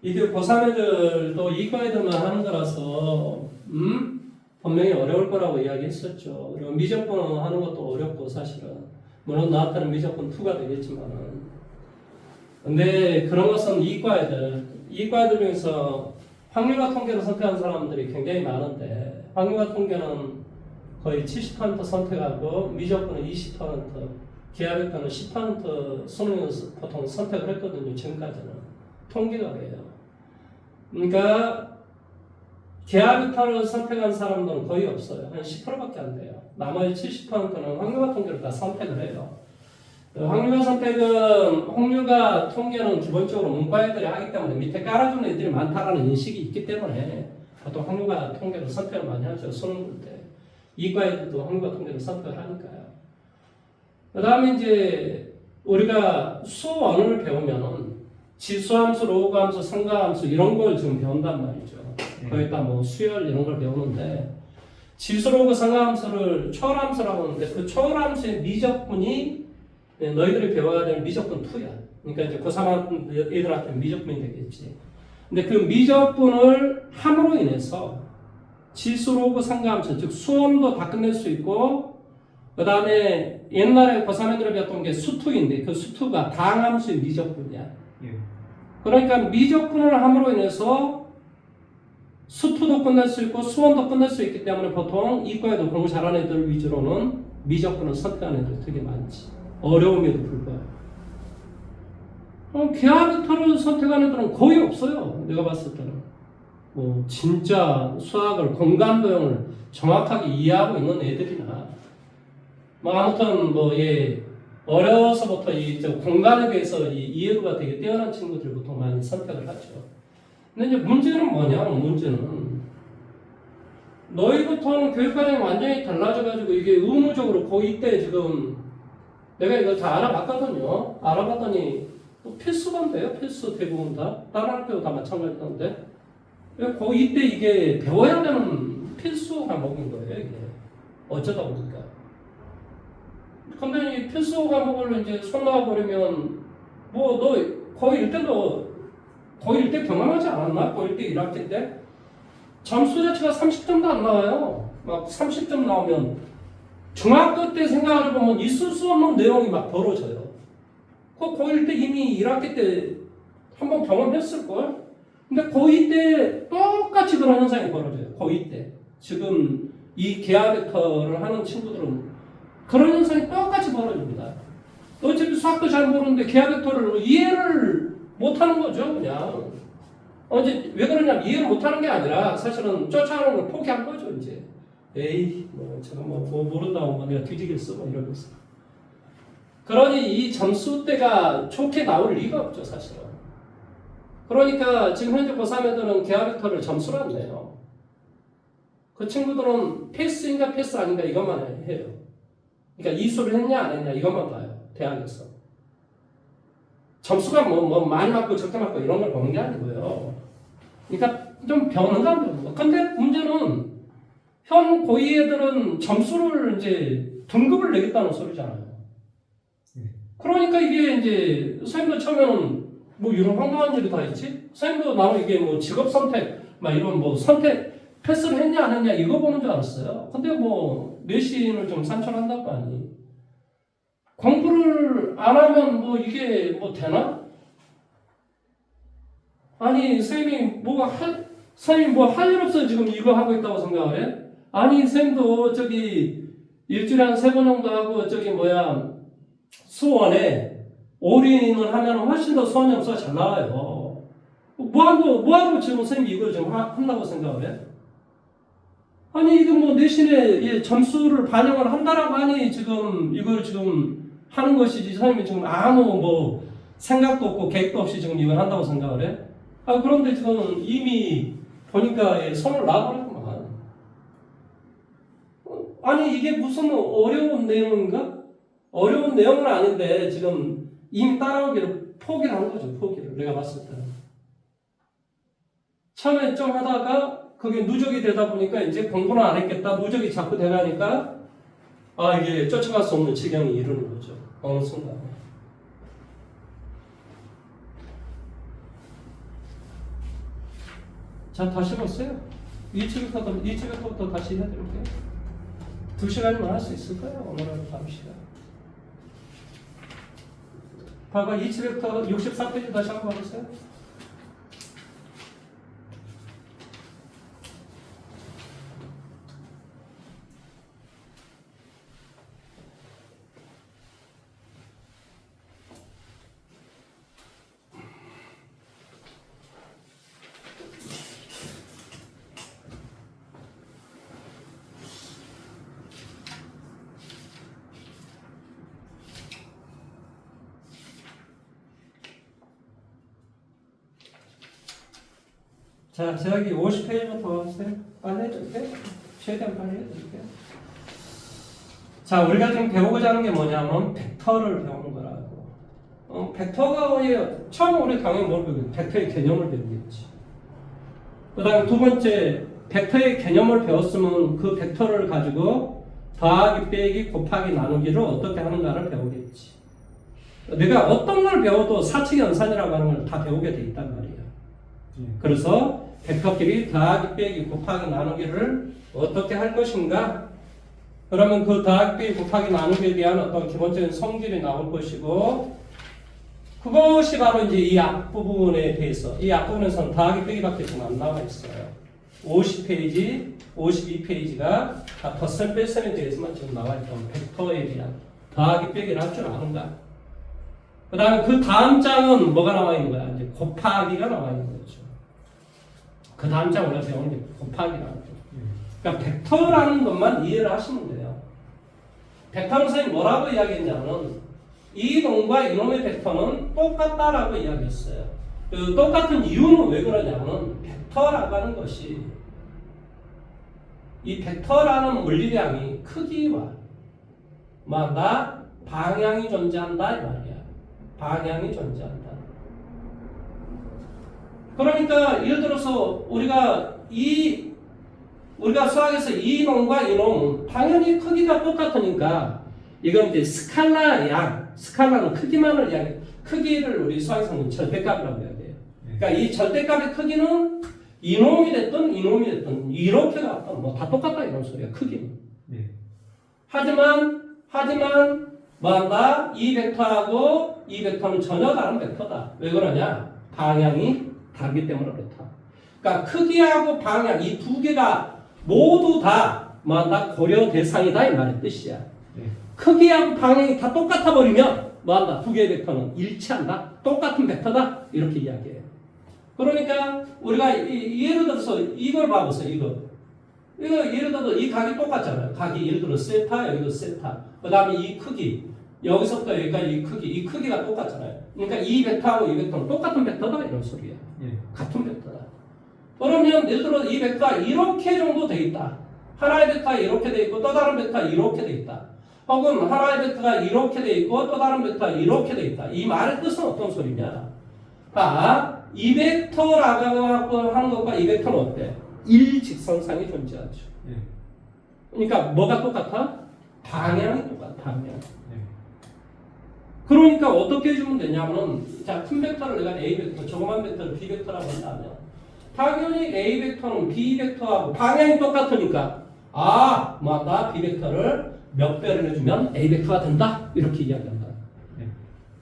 이게 고3 애들도 이과 애들만 하는 거라서 분명히 어려울 거라고 이야기했었죠. 그리고 미적분 하는 것도 어렵고 사실은 물론 나한테는 미적분 2가 되겠지만은 근데 그런 것은 이과 애들 중에서 확률과 통계를 선택한 사람들이 굉장히 많은데 확률과 통계는 거의 70% 선택하고 미적분은 20% 기하백과는 10% 수능에서 보통 선택을 했거든요. 지금까지는. 통계가 그래요. 그러니까 계약타를 선택한 사람들은 거의 없어요. 한 10%밖에 안 돼요. 나머지 70%는 확률화 통계를 다 선택을 해요. 확률화 선택은 확률화 통계는 기본적으로 문과 애들이 하기 때문에 밑에 깔아주는 애들이 많다라는 인식이 있기 때문에 보통 확률화 통계를 선택을 많이 하죠. 수능 볼 때. 이과 애들도 확률화 통계를 선택을 하니까요. 그 다음에 이제 우리가 수원을 배우면은 지수함수, 로그함수, 상가함수 이런 걸 지금 배운단 말이죠. 거기다 뭐 수열 이런 걸 배우는데 지수, 로그, 상가함수를 초월함수라고 하는데 그 초월함수의 미적분이 너희들이 배워야 되는 미적분 2야. 그러니까 이제 고3 애들한테 미적분이 되겠지. 근데 그 미적분을 함으로 인해서 지수, 로그, 상가함수 즉 수험도 다 끝낼 수 있고 그 다음에 옛날에 고3 애들이 배웠던 게 수투인데 그 수투가 다항함수의 미적분이야. 예. 그러니까 미적분을 함으로 인해서 수투도 끝낼 수 있고 수원도 끝낼 수 있기 때문에 보통 이과에도 공부 잘하는 애들 위주로는 미적분을 선택하는 애들이 되게 많지. 어려움에도 불구하고. 계약터를 선택하는 애들은 거의 없어요. 내가 봤을 때는. 뭐 진짜 수학을 공간 도형을 정확하게 이해하고 있는 애들이나 뭐 아무튼 뭐 어려서부터 이 공간에 대해서 이 이해도가 되게 뛰어난 친구들 보통 많이 선택을 하죠. 근데 이제 문제는 뭐냐? 문제는 너희부터는 교육 과정이 완전히 달라져가지고 이게 의무적으로 고2 때 지금 내가 이거 다 알아봤거든요. 알아봤더니 또 필수가 돼요. 필수 대부분 다. 다른 학교도 다 마찬가지인데 고2 때 이게 배워야 되는 필수 과목인 거예요. 이게 어쩌다 보니까. 근데 이 필수 과목을 이제 손 놔버리면 뭐 너 고1 때도 고1 때 경험하지 않았나? 고1 때 1학기 때? 점수 자체가 30점도 안 나와요. 막 30점 나오면 중학교 때 생각을 해보면 있을 수 없는 내용이 막 벌어져요. 그 고1 때 이미 1학기 때 한번 경험했을걸? 근데 고2 때 똑같이 그런 현상이 벌어져요. 고2 때. 지금 이 계약 벡터를 하는 친구들은 그런 현상이 똑같이 벌어집니다. 어차피 수학도 잘 모르는데 계약 벡터를 이해를 못하는 거죠, 그냥. 이제 왜 그러냐면 이해를 못하는 게 아니라 사실은 쫓아오는 걸 포기한 거죠, 이제. 에이, 제가 모른다고 내가 뒤지겠어, 이러면서. 그러니 이 점수대가 좋게 나올 리가 없죠, 사실은. 그러니까 지금 현재 고3 애들은 계약 벡터를 점수로 안 내요. 그 친구들은 패스인가 패스 아닌가 이것만 해요. 그러니까 이수를 했냐 안 했냐 이것만 봐요, 대학에서. 점수가 많이 맞고 적게 맞고 이런 걸 보는 게 아니고요. 그러니까 좀 배우는가 안 배우는가. 근데 문제는 현 고2 애들은 점수를 이제 등급을 내겠다는 소리잖아요. 그러니까 이게 이제 선생님도 처음에는 뭐 이런 황당한 일이 다 있지? 선생님도 나는 이게 뭐 직업 선택 막 이런 뭐 선택 패스를 했냐 안 했냐 이거 보는 줄 알았어요. 근데 뭐 내신을 좀 산출한다고 하니 공부를 안 하면 뭐 이게 뭐 되나? 아니 선생님이 선생님 뭐 할 일 없어 지금 이거 하고 있다고 생각을 해? 아니 선생님도 저기 일주일에 한 3번 정도 하고 저기 수원에 올인을 하면 훨씬 더 수원 점수가 잘 나와요. 뭐하고 지금 선생님이 이걸 좀 한다고 생각을 해? 아니 이거 뭐 내신에 점수를 반영을 한다라고 하니 지금 이걸 지금 하는 것이지 선생님이 지금 아무 뭐 생각도 없고 계획도 없이 지금 이걸 한다고 생각을 해? 그런데 지금 이미 보니까 손을 놔버렸구만. 아니 이게 무슨 어려운 내용인가? 어려운 내용은 아닌데 지금 이미 따라오기를 포기를 한 거죠. 포기를 내가 봤을 때는. 처음에 좀 하다가 그게 누적이 되다 보니까 이제 공부는 안 했겠다. 누적이 자꾸 되가니까 이게 쫓아갈 수 없는 지경이 이르는 거죠. 어느 순간. 자, 다시 보세요. 2층부터 다시 해드릴게요. 2시간이면 할 수 있을까요? 오늘은 다음 시간. 봐봐, 2층부터 64페이지 다시 한번 봐보세요. 자, 저기 50페이지부터 와보세요. 빨리 해줄게요. 최대한 빨리 해줄게요. 자, 우리가 지금 배우고자 하는 게 뭐냐면 벡터를 배우는 거라고. 벡터가 뭐예요? 처음 우리 강의 뭘 배우겠지? 벡터의 개념을 배우겠지. 그 다음에 두 번째, 벡터의 개념을 배웠으면 그 벡터를 가지고 더하기, 빼기, 곱하기, 나누기를 어떻게 하는가를 배우겠지. 내가 어떤 걸 배워도 사칙 연산이라고 하는 걸 다 배우게 돼 있단 말이야. 그래서 벡터끼리 더하기, 빼기, 곱하기, 나누기를 어떻게 할 것인가? 그러면 그 더하기, 빼기, 곱하기, 나누기에 대한 어떤 기본적인 성질이 나올 것이고, 그것이 바로 이제 이 앞부분에 대해서, 이 앞부분에서는 더하기, 빼기밖에 지금 안 나와 있어요. 50페이지, 52페이지가 다 덧셈, 뺄셈에 대해서만 지금 나와 있던 벡터에 대한 더하기, 빼기를 할 줄 아는가? 그 다음에 그 다음 장은 뭐가 나와 있는 거야? 이제 곱하기가 나와 있는 거죠. 그 다음 장 우리가 배우는 게 곱하기라는 거죠. 그러니까 벡터라는 것만 이해를 하시면 돼요. 벡터는 선생님이 뭐라고 이야기했냐면 이놈과 이놈의 벡터는 똑같다라고 이야기했어요. 그 똑같은 이유는 왜 그러냐면 벡터라고 하는 것이 이 벡터라는 물리량이 크기와 뭐한다? 방향이 존재한다 이 말이야. 방향이 존재한다. 그러니까 예를 들어서 우리가 수학에서 이놈과 이놈은 당연히 크기가 똑같으니까 이건 이제 스칼라 양, 스칼라는 크기만을 이야기해. 크기를 우리 수학에서는 절대값이라고 이야기해요. 그러니까 이 절대값의 크기는 이놈이 됐든 이렇게 갔든 뭐 다 똑같다 이런 소리야. 크기는. 하지만 뭐한다? 이 벡터하고 이 벡터는 전혀 다른 벡터다. 왜 그러냐? 방향이 다르기 때문에 그렇다. 그러니까 크기하고 방향 이 두 개가 모두 다 뭐한다? 고려 대상이다 이 말의 뜻이야. 크기하고 방향이 다 똑같아 버리면 뭐한다? 두 개의 벡터는 일치한다. 똑같은 벡터다. 이렇게 이야기해요. 그러니까 우리가 예를 들어서 이걸 봐보세요. 이거 예를 들어서 이 각이 똑같잖아요. 각이 예를 들어 세타, 여기도 세타. 그 다음에 이 크기, 여기서부터 여기까지 이 크기가 똑같잖아요. 그러니까 이 벡터하고 이 벡터는 똑같은 벡터다 이런 소리야. 같은 벡터다. 그러면 예를 들어 이 벡터가 이렇게 정도 돼 있다. 하나의 벡터가 이렇게 돼 있고 또 다른 벡터가 이렇게 돼 있다. 혹은 하나의 벡터가 이렇게 돼 있고 또 다른 벡터가 이렇게 돼 있다. 이 말의 뜻은 어떤 소리냐? 이 벡터라고 하는 것과 이 벡터는 어때? 일직선상이 존재하죠. 그러니까 뭐가 똑같아? 방향이 똑같아. 방향. 그러니까 어떻게 해주면 되냐면 자, 큰 벡터를 내가 A 벡터, 조그만 벡터를 B 벡터라고 한다면 당연히 A 벡터는 B 벡터하고 방향이 똑같으니까 뭐한다? B 벡터를 몇 배를 해주면 A 벡터가 된다. 이렇게 이야기한다.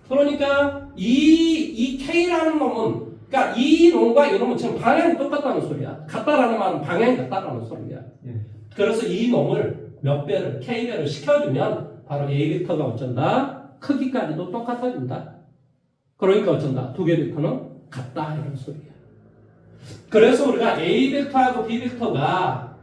그러니까 이 K라는 놈은 그러니까 이 놈과 이 놈은 지금 방향이 똑같다는 소리야. 같다라는 말은 방향이 같다라는 소리야. 그래서 이 놈을 몇 배를 K배를 시켜주면 바로 A 벡터가 어쩐다? 크기까지도 똑같아진다. 그러니까 어쩐다? 두 개 벡터는 같다 이런 소리야. 그래서 우리가 A 벡터하고 B 벡터가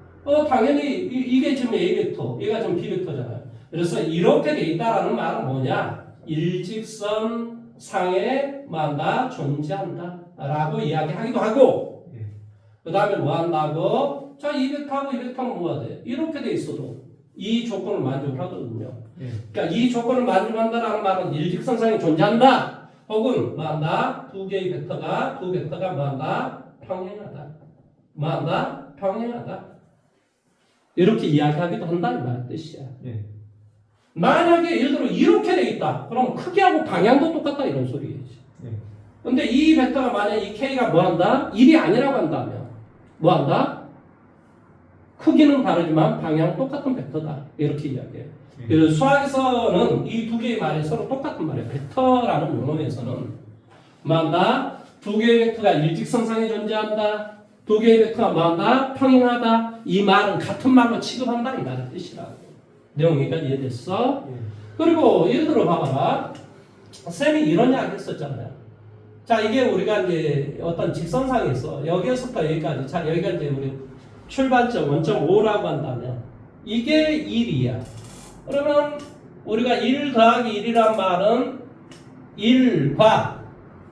당연히 이게 지금 A 벡터, 얘가 지금 B 벡터잖아요. 그래서 이렇게 돼 있다라는 말은 뭐냐? 일직선 상에 뭐한다? 존재한다 라고 이야기하기도 하고 그 다음에 뭐 한다고? 자, 이 벡터하고 이 벡터는 뭐가 돼? 이렇게 돼 있어도 이 조건을 만족하거든요. 그러니까 이 조건을 만족한다라는 말은 일직선상에 존재한다. 혹은 뭐한다? 두 벡터가 뭐한다? 평행하다. 뭐한다? 평행하다. 이렇게 이야기하기도 한다 이 말의 뜻이야. 만약에 예를 들어 이렇게 돼 있다. 그럼 크기하고 방향도 똑같다 이런 소리겠지. 근데 이 벡터가 만약 이 K가 뭐한다? 1이 아니라고 한다면 뭐한다? 크기는 다르지만 방향은 똑같은 벡터다. 이렇게 이야기해요. 그래서 수학에서는 이 두 개의 말이 서로 똑같은 말이에요. 벡터라는 용어에서는 뭐한다? 두 개의 벡터가 일직선상에 존재한다. 두 개의 벡터가 뭐한다? 평행하다. 이 말은 같은 말로 취급한다. 이 말의 뜻이라고. 내용 여기까지 이해됐어? 그리고 예를 들어 봐봐라. 쌤이 이런 이야기 했었잖아요. 자, 이게 우리가 이제 어떤 직선상에서 여기에서부터 여기까지. 자, 여기가 이제 우리 출발점 원점 5라고 한다면 이게 1이야. 그러면 우리가 1 더하기 1이란 말은 1과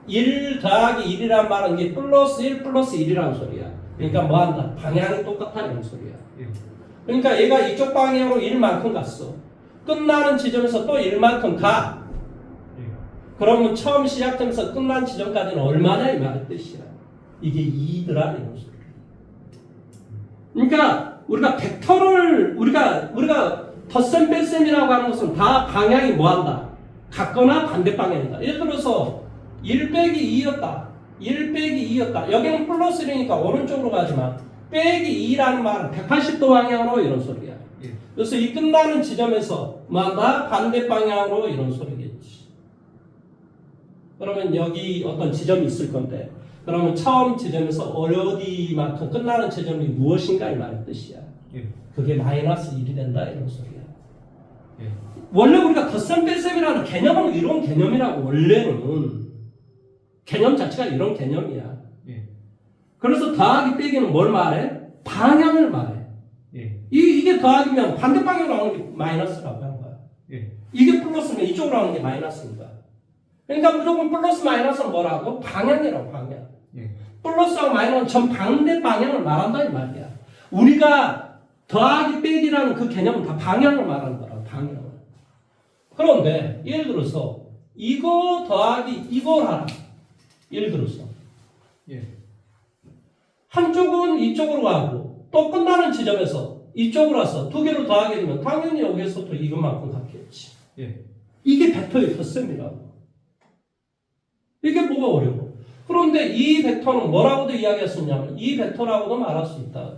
1 더하기 1이란 말은 이게 플러스 1 플러스 1이라는 소리야. 그러니까 뭐한다? 방향이 똑같아 이런 소리야. 예. 그러니까 얘가 이쪽 방향으로 1만큼 갔어. 끝나는 지점에서 또 1만큼 가. 예. 그러면 처음 시작점에서 끝난 지점까지는 얼마냐 이 말의 뜻이야. 이게 2더라 이런 소리야. 그러니까 우리가 벡터를 우리가 덧셈 뺄셈이라고 하는 것은 다 방향이 뭐한다? 같거나 반대 방향이다. 예를 들어서 1 빼기 2였다. 1 빼기 2였다. 여기는 플러스 1이니까 오른쪽으로 가지만 빼기 2라는 말은 180도 방향으로 이런 소리야. 예. 그래서 이 끝나는 지점에서 뭐한다? 반대 방향으로 이런 소리겠지. 그러면 여기 어떤 지점이 있을 건데 그러면 처음 지점에서 어디만큼 끝나는 지점이 무엇인가 이 말의 뜻이야. 예. 그게 마이너스 1이 된다 이런 소리야. 예. 원래 우리가 덧셈 뺄셈이라는 개념은 이런 개념이라고 원래는 개념 자체가 이런 개념이야. 예. 그래서 더하기 빼기는 뭘 말해? 방향을 말해. 예. 이게 더하기면 반대 방향으로 나오는 게 마이너스라고 하는 거야. 예. 이게 플러스면 이쪽으로 나오는 게 마이너스니까. 그러니까 무조건 플러스 마이너스는 뭐라고? 방향이라고 방향. 예. 플러스하고 마이너스는 전 반대 방향을 말한다 이 말이야. 우리가 더하기 빼기라는 그 개념은 다 방향을 말하는 거라 방향을. 그런데 예를 들어서 이거 더하기 이걸 하라. 예를 들어서 예. 한쪽은 이쪽으로 가고 또 끝나는 지점에서 이쪽으로 와서 두 개를 더하게 되면 당연히 여기에서부터 이것만큼 같겠지. 예. 이게 벡터의 덧셈이라고. 이게 뭐가 어려워? 그런데 이 벡터는 뭐라고도 이야기할 수 있냐면 이 벡터라고도 말할 수 있다.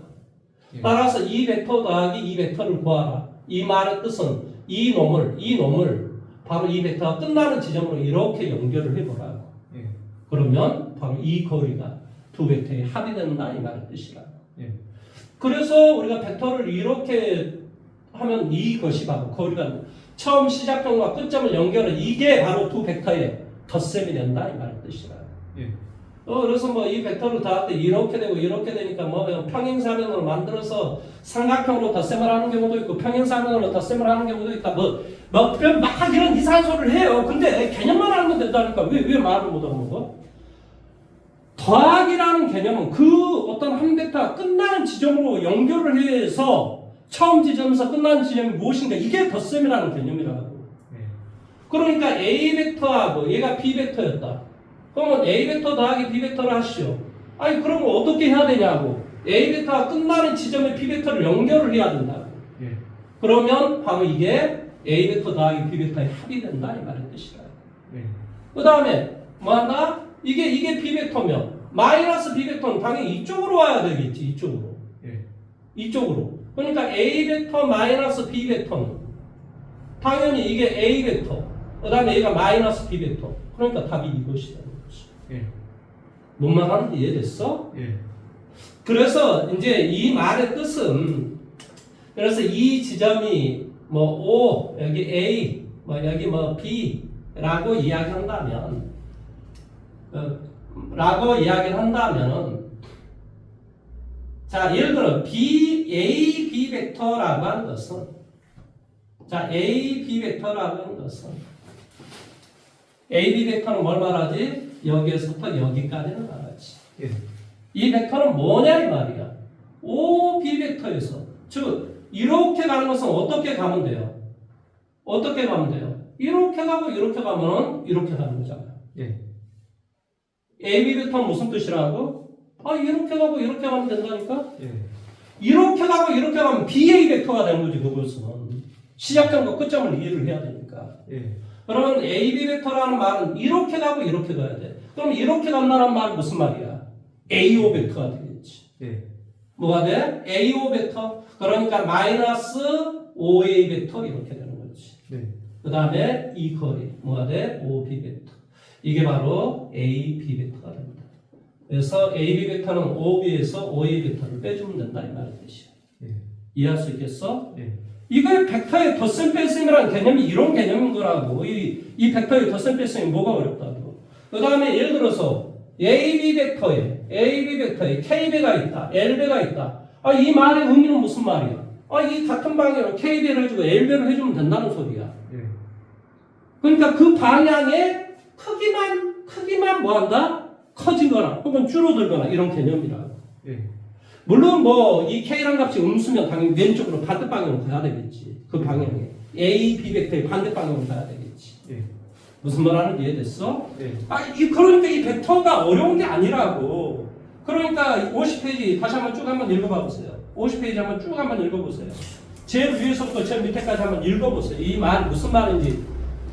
예. 따라서 이 벡터 더하기 이 벡터를 구하라. 이 말의 뜻은 이 놈을 바로 이 벡터가 끝나는 지점으로 이렇게 연결을 해보라고. 예. 그러면 바로 이 거리가 두 벡터의 합이 된다 이 말의 뜻이라. 예. 그래서 우리가 벡터를 이렇게 하면 이것이 바로 거리가 처음 시작점과 끝점을 연결은 이게 바로 두 벡터의 덧셈이 된다 이 말의 뜻이라. 예. 그래서 뭐 이 벡터를 더할 때 이렇게 되고 이렇게 되니까 뭐 평행사면으로 만들어서 삼각형으로 덧셈을 하는 경우도 있고 평행사면으로 덧셈을 하는 경우도 있다. 막 이런 이상한 소리를 해요. 근데 개념만 알면 된다니까 왜 말을 못하는 거? 더하기라는 개념은 그 어떤 한 벡터가 끝나는 지점으로 연결을 해서 처음 지점에서 끝나는 지점이 무엇인가 이게 덧셈이라는 개념이라고. 예. 그러니까 A 벡터하고 얘가 B 벡터였다. 그러면 A 벡터 더하기 B 벡터를 하시오. 아니 그러면 어떻게 해야 되냐고. A 벡터가 끝나는 지점에 B 벡터를 연결을 해야 된다고. 예. 그러면 바로 이게 A 벡터 더하기 B 벡터의 합이 된다 이 말의 뜻이라. 예. 그 다음에 뭐한다? 이게 B 벡터면 마이너스 B 벡터는 당연히 이쪽으로 와야 되겠지. 이쪽으로. 예. 이쪽으로. 그러니까 A 벡터 마이너스 B 벡터는 당연히 이게 A 벡터. 그 다음에 얘가 마이너스 B 벡터. 그러니까 답이 이것이다. 예. 뭔 말 하는지 이해됐어? 예. 그래서 이제 이 말의 뜻은 그래서 이 지점이 뭐 O 여기 A 뭐 여기 뭐 B라고 이야기한다면 자 예를 들어 A B 벡터라고 하는 것은 자 A B 벡터라고 하는 것은 A B 벡터는 뭘 말하지? 여기에서부터 여기까지는 말하지. 예. 이 벡터는 뭐냐 이 말이야. O B 벡터에서 즉 이렇게 가는 것은 어떻게 가면 돼요? 어떻게 가면 돼요? 이렇게 가고 이렇게 가면 이렇게 가는 거잖아. 예. A B 벡터는 무슨 뜻이라고? 이렇게 가고 이렇게 가면 된다니까. 예. 이렇게 가고 이렇게 가면 BA 벡터가 되는 거지 그것은. 시작점과 끝점을 이해를 해야 되니까. 예. 그러면 AB 벡터라는 말은 이렇게 가고 이렇게 가야 돼. 그럼 이렇게 간다는 말은 무슨 말이야? AO 벡터가 되겠지. 예. 뭐가 돼? AO 벡터. 그러니까 마이너스 OA 벡터 이렇게 되는 거지. 네. 그 다음에 이 거리 뭐가 돼? OB 벡터. 이게 바로 AB 벡터가 됩니다. 그래서 AB 벡터는 OB에서 OA 벡터를 빼주면 된다 이 말의 뜻이야. 예. 이해할 수 있겠어? 예. 이거의 벡터의 덧셈 뺄셈이라는 개념이 이런 개념인 거라고. 이 벡터의 덧셈 뺄셈이 뭐가 어렵다고. 그 다음에 예를 들어서 AB 벡터에 K배가 있다, L배가 있다. 이 말의 의미는 무슨 말이야? 이 같은 방향으로 K배를 해주고 L배를 해주면 된다는 소리야. 예. 그러니까 그 방향의 크기만 뭐한다? 커지거나 혹은 줄어들거나 이런 개념이라고. 예. 물론 뭐 이 K라는 값이 음수면 당연히 왼쪽으로 반대 방향으로 가야 되겠지. 그 방향에 A, B 벡터의 반대 방향으로 가야 되겠지. 예. 무슨 말 하는지 이해됐어? 예. 그러니까 이 벡터가 어려운 게 아니라고. 그러니까 50페이지 다시 한번 쭉 한번 읽어봐 보세요. 50페이지 한번 쭉 한번 읽어보세요. 제일 위에서부터 제일 밑에까지 한번 읽어보세요. 이 말 무슨 말인지.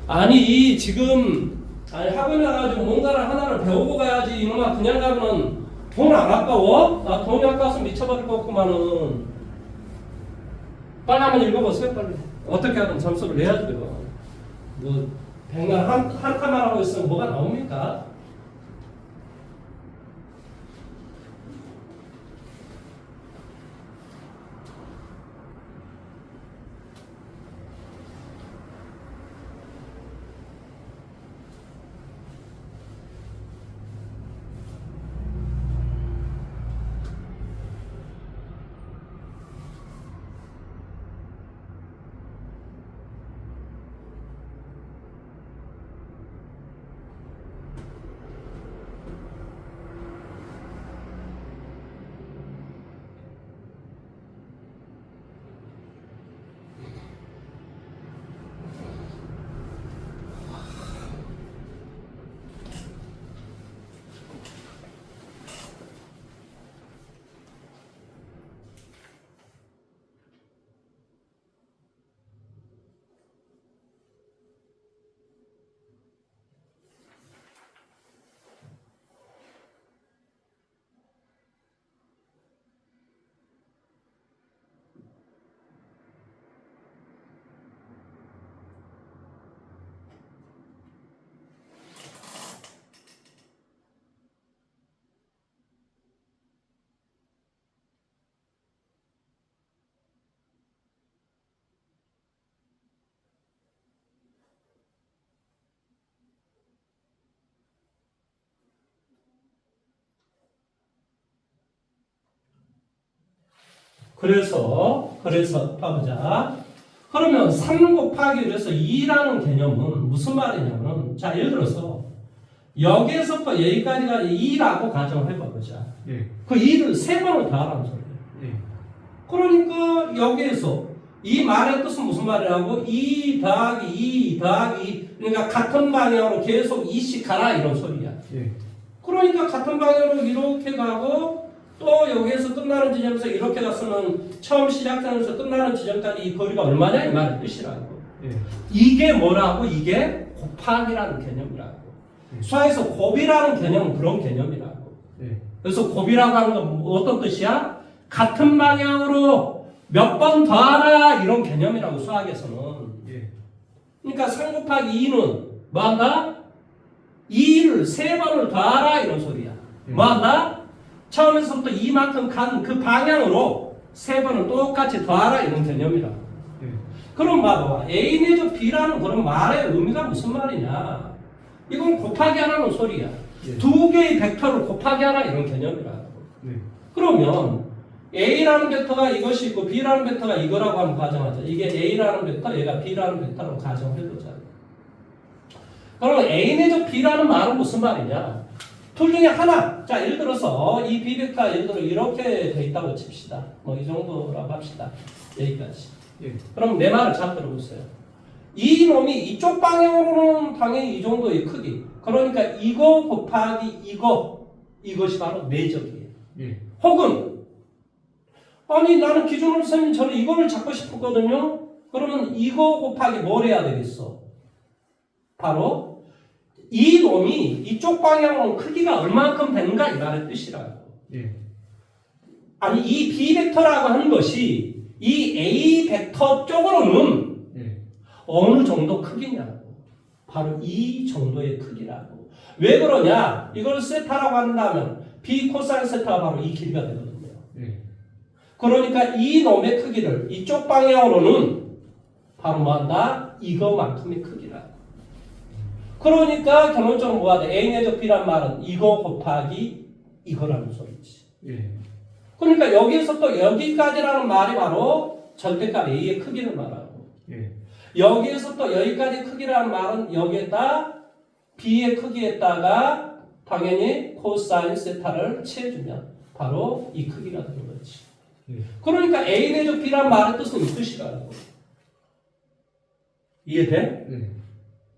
아니 지금 학원에 가가지고 뭔가를 하나를 배우고 가야지. 이놈아 그냥 가면 돈 안 아까워? 나 돈이 아까워서 미쳐버릴 것 같구만은. 빨리 한번 읽어보세요. 빨리. 어떻게 하든 점수를 내야죠. 뭐 백날 한 칸만 하고 있으면 뭐가 나옵니까? 그래서 봐보자. 그러면 3 곱하기 그래서 2라는 개념은 무슨 말이냐면, 자 예를 들어서 여기에서부터 여기까지가 2라고 가정을 해봐보자. 예. 그 2를 3번을 더하라는 소리야. 예. 그러니까 여기에서 이 말의 뜻은 무슨 말이라고? 2 더하기 2 더하기 2, 그러니까 같은 방향으로 계속 2씩 가라 이런 소리야. 예. 그러니까 같은 방향으로 이렇게 가고 또 여기에서 끝나는 지점에서 이렇게 갔으면 처음 시작점에서 끝나는 지점까지 이 거리가 얼마냐 이 말의 뜻이라고. 예. 이게 뭐라고? 이게 곱하기라는 개념이라고. 수학에서 곱이라는 개념은 그런 개념이라고. 예. 그래서 곱이라고 하는 건 어떤 뜻이야? 같은 방향으로 몇 번 더하라 이런 개념이라고 수학에서는. 예. 그러니까 3 곱하기 2는 뭐한다? 2를 3번을 더하라 이런 소리야. 뭐한다? 처음에서부터 이만큼 간 그 방향으로 3번을 똑같이 더하라 이런 개념이라고. 예. 그럼 봐봐. A 내적 B라는 그런 말의 의미가 무슨 말이냐? 이건 곱하기 하라는 소리야. 예. 두 개의 벡터를 곱하기 하라 이런 개념이라고. 예. 그러면 A라는 벡터가 이것이 있고 B라는 벡터가 이거라고 한번 가정하자. 이게 A라는 벡터, 얘가 B라는 벡터라고 가정해보자. 그러면 A 내적 B라는 말은 무슨 말이냐? 둘 중에 하나. 자, 예를 들어서 이 B 벡터가 예를 들어 이렇게 돼 있다고 칩시다. 뭐 이 정도라고 합시다. 여기까지. 예. 그럼 내 말을 잘 들어보세요. 이 놈이 이쪽 방향으로는 당연히 이 정도의 크기. 그러니까 이거 곱하기 이것이 바로 내적이에요. 예. 혹은 아니 나는 기준으로 쓰면 저는 이거를 잡고 싶었거든요. 그러면 이거 곱하기 뭘 해야 되겠어? 바로 이 놈이 이쪽 방향으로 크기가 얼마큼 되는가 이 말의 뜻이라고. 예. 아니 이 B 벡터라고 하는 것이 이 A 벡터 쪽으로는 예. 어느 정도 크기냐고. 바로 이 정도의 크기라고. 왜 그러냐? 이걸 세타라고 한다면 B 코사인 세타가 바로 이 길이가 되거든요. 예. 그러니까 이 놈의 크기를 이쪽 방향으로는 바로 뭐한다? 이거만큼의 크기라고. 그러니까 결론적으로 뭐가 돼? A 내적 B란 말은 이거 곱하기 이거라는 소리지. 예. 그러니까 여기서부터 여기까지라는 말이 바로 절대값 A의 크기를 말하고, 예. 여기에서부터 여기까지 크기라는 말은 여기에다 B의 크기에다가 당연히 코사인 세타를 취해주면 바로 이 크기가 되는 거지. 예. 그러니까 A 내적 B란 말의 뜻은 이 뜻이라고. 이해돼? 네.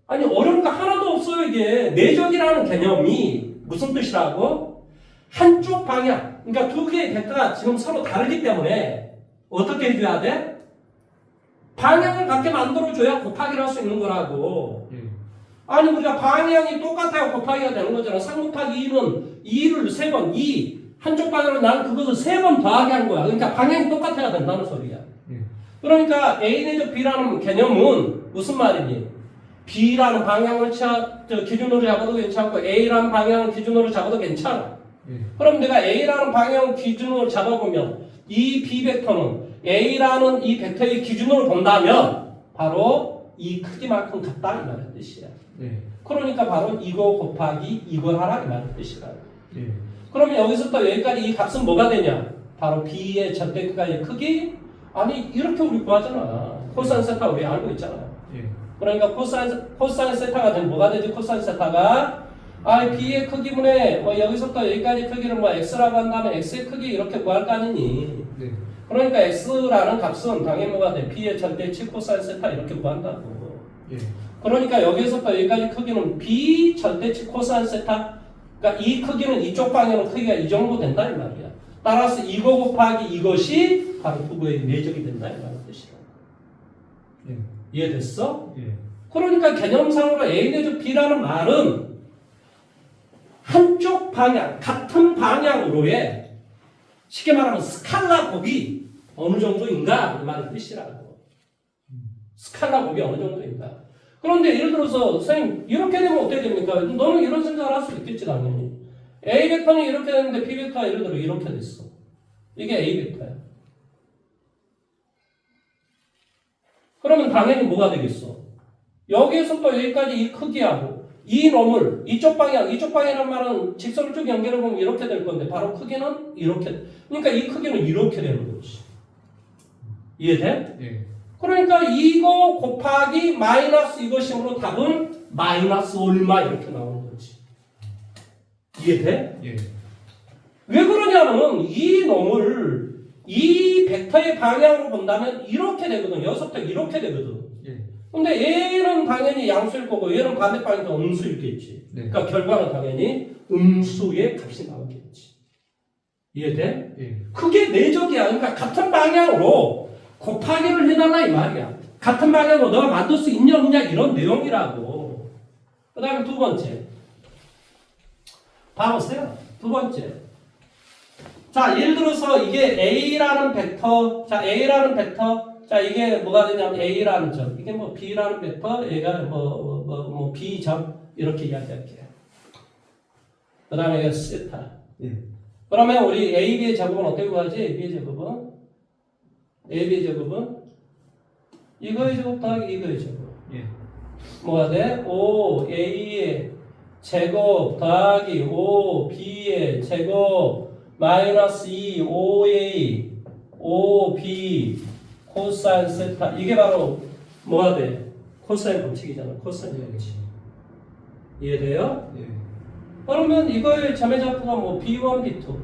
아니 어려울 거 하나도 없어요. 이게 내적이라는 개념이 무슨 뜻이라고? 한쪽 방향. 그러니까 두 개의 벡터가 지금 서로 다르기 때문에 어떻게 해줘야 돼? 방향을 같게 만들어줘야 곱하기를 할 수 있는 거라고. 예. 아니 우리가 방향이 똑같아야 곱하기가 되는 거잖아. 3 곱하기 2는 2를 3번 2 한쪽 방향으로 나는 그것을 3번 더하게 한 거야. 그러니까 방향이 똑같아야 된다는 소리야. 예. 그러니까 A 내적 B라는 개념은 무슨 말이니? B라는 방향을 기준으로 잡아도 괜찮고 A라는 방향을 기준으로 잡아도 괜찮아. 예. 그럼 내가 A라는 방향을 기준으로 잡아보면 이 B 벡터는 A라는 이 벡터의 기준으로 본다면 바로 이 크기만큼 같다 이 말의 뜻이야. 예. 그러니까 바로 이거 곱하기 이걸 하라 이 말의 뜻이라. 예. 그러면 여기서부터 여기까지 이 값은 뭐가 되냐? 바로 B의 절대값의 크기? 아니 이렇게 우리 구하잖아. 코사인 세타 우리 알고 있잖아. 예. 그러니까 코사인 세타가 되면 뭐가 되지? 코사인 세타가 B의 크기분의 여기서부터 여기까지 크기를 X라고 한다면 X의 크기 이렇게 구할 거 아니니? 네. 그러니까 X라는 값은 당연히 뭐가 돼? B의 절대치 코사인 세타 이렇게 구한다고. 예. 그러니까 여기서부터 여기까지 크기는 B 절대치 코사인 세타. 그러니까 이 크기는 이쪽 방향으로 크기가 이 정도 된다 이 말이야. 따라서 이거 곱하기 이것이 바로 부부의 내적이 된다 이 말의 뜻이야. 예. 이해됐어? 예. 그러니까 개념상으로 A 내적 B라는 말은 한쪽 방향, 같은 방향으로의 쉽게 말하면 스칼라 곱이 어느 정도인가 이 말의 뜻이라고. 스칼라 곱이 어느 정도인가. 그런데 예를 들어서 선생님 이렇게 되면 어떻게 됩니까? 너는 이런 생각을 할 수 있겠지 당연히. A 벡터는 이렇게 됐는데 B 벡터가 예를 들어 이렇게 됐어. 이게 A 벡터야. 그러면 당연히 뭐가 되겠어? 여기에서부터 여기까지 이 크기하고 이 놈을 이쪽 방향이란 말은 직선을 쭉 연결해 보면 이렇게 될 건데 바로 크기는 이렇게. 그러니까 이 크기는 이렇게 되는 거지. 이해돼? 예. 그러니까 이거 곱하기 마이너스 이것이므로 답은 마이너스 얼마 이렇게 나오는 거지. 이해돼? 예. 왜 그러냐면 이 놈을 이 벡터의 방향으로 본다면 이렇게 되거든. 여기서부터 이렇게 되거든. 예. 근데 얘는 당연히 양수일 거고 얘는 반대 방향에서 음수일겠지. 네. 그러니까 결과는 당연히 음수의 값이 나오겠지. 이해돼? 예. 그게 내적이야. 그러니까 같은 방향으로 곱하기를 해달라 이 말이야. 같은 방향으로 너가 만들 수 있냐 없냐 이런 내용이라고. 그 다음에 두 번째. 봐보세요. 두 번째. 자, 예를 들어서 이게 A라는 벡터. 자, A라는 벡터. 자, 이게 뭐가 되냐면 A라는 점. 이게 뭐 B라는 벡터. 얘가 B점. 이렇게 이야기할게요. 그 다음에 이게 세타. 예. 그러면 우리 AB의 제곱은 어떻게 구하지? AB의 제곱은 이거의 제곱 더하기 이거의 제곱. 예. 뭐가 돼? 5A의 제곱 더하기 5B의 제곱 마이너스 2 5A 5B 코사인 세타. 이게 바로 뭐가 돼? 코사인 법칙이잖아. 코사인 법칙. 이해돼요? 예. 그러면 이거의 점의 좌표가 뭐 B1, B2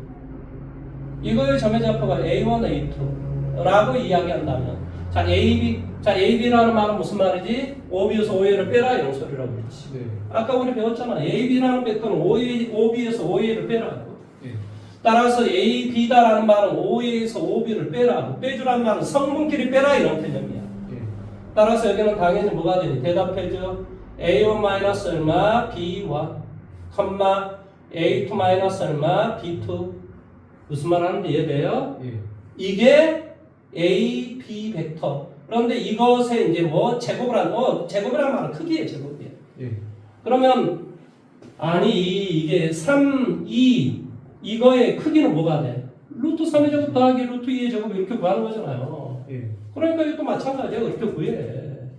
이거의 점의 좌표가 A1, A2 라고 이야기한다면 자, AB라는 말은 무슨 말이지? OB에서 OA를 빼라 이런 소리라고 그랬지. 네. 아까 우리 배웠잖아. AB라는 벡터는 OB에서 OA를 빼라고. 예. 따라서 AB다라는 말은 OA에서 OB를 빼라. 빼주라는 말은 성분끼리 빼라 이런 개념이야. 예. 따라서 여기는 당연히 뭐가 되니? 대답해줘. A1 마이너스 얼마? B1 컴마 A2 마이너스 얼마? B2 무슨 말 하는지 이해돼요? 예. 이게 A, B 벡터. 그런데 이것에 이제 뭐 제곱이라는 말은 크기의 제곱이에요. 예. 그러면 아니 이게 3, 2 이거의 크기는 뭐가 돼? 루트 3의 제곱 더하기 루트 2의 제곱 이렇게 구하는 거잖아요. 예. 그러니까 이것도 마찬가지야. 이렇게 구해.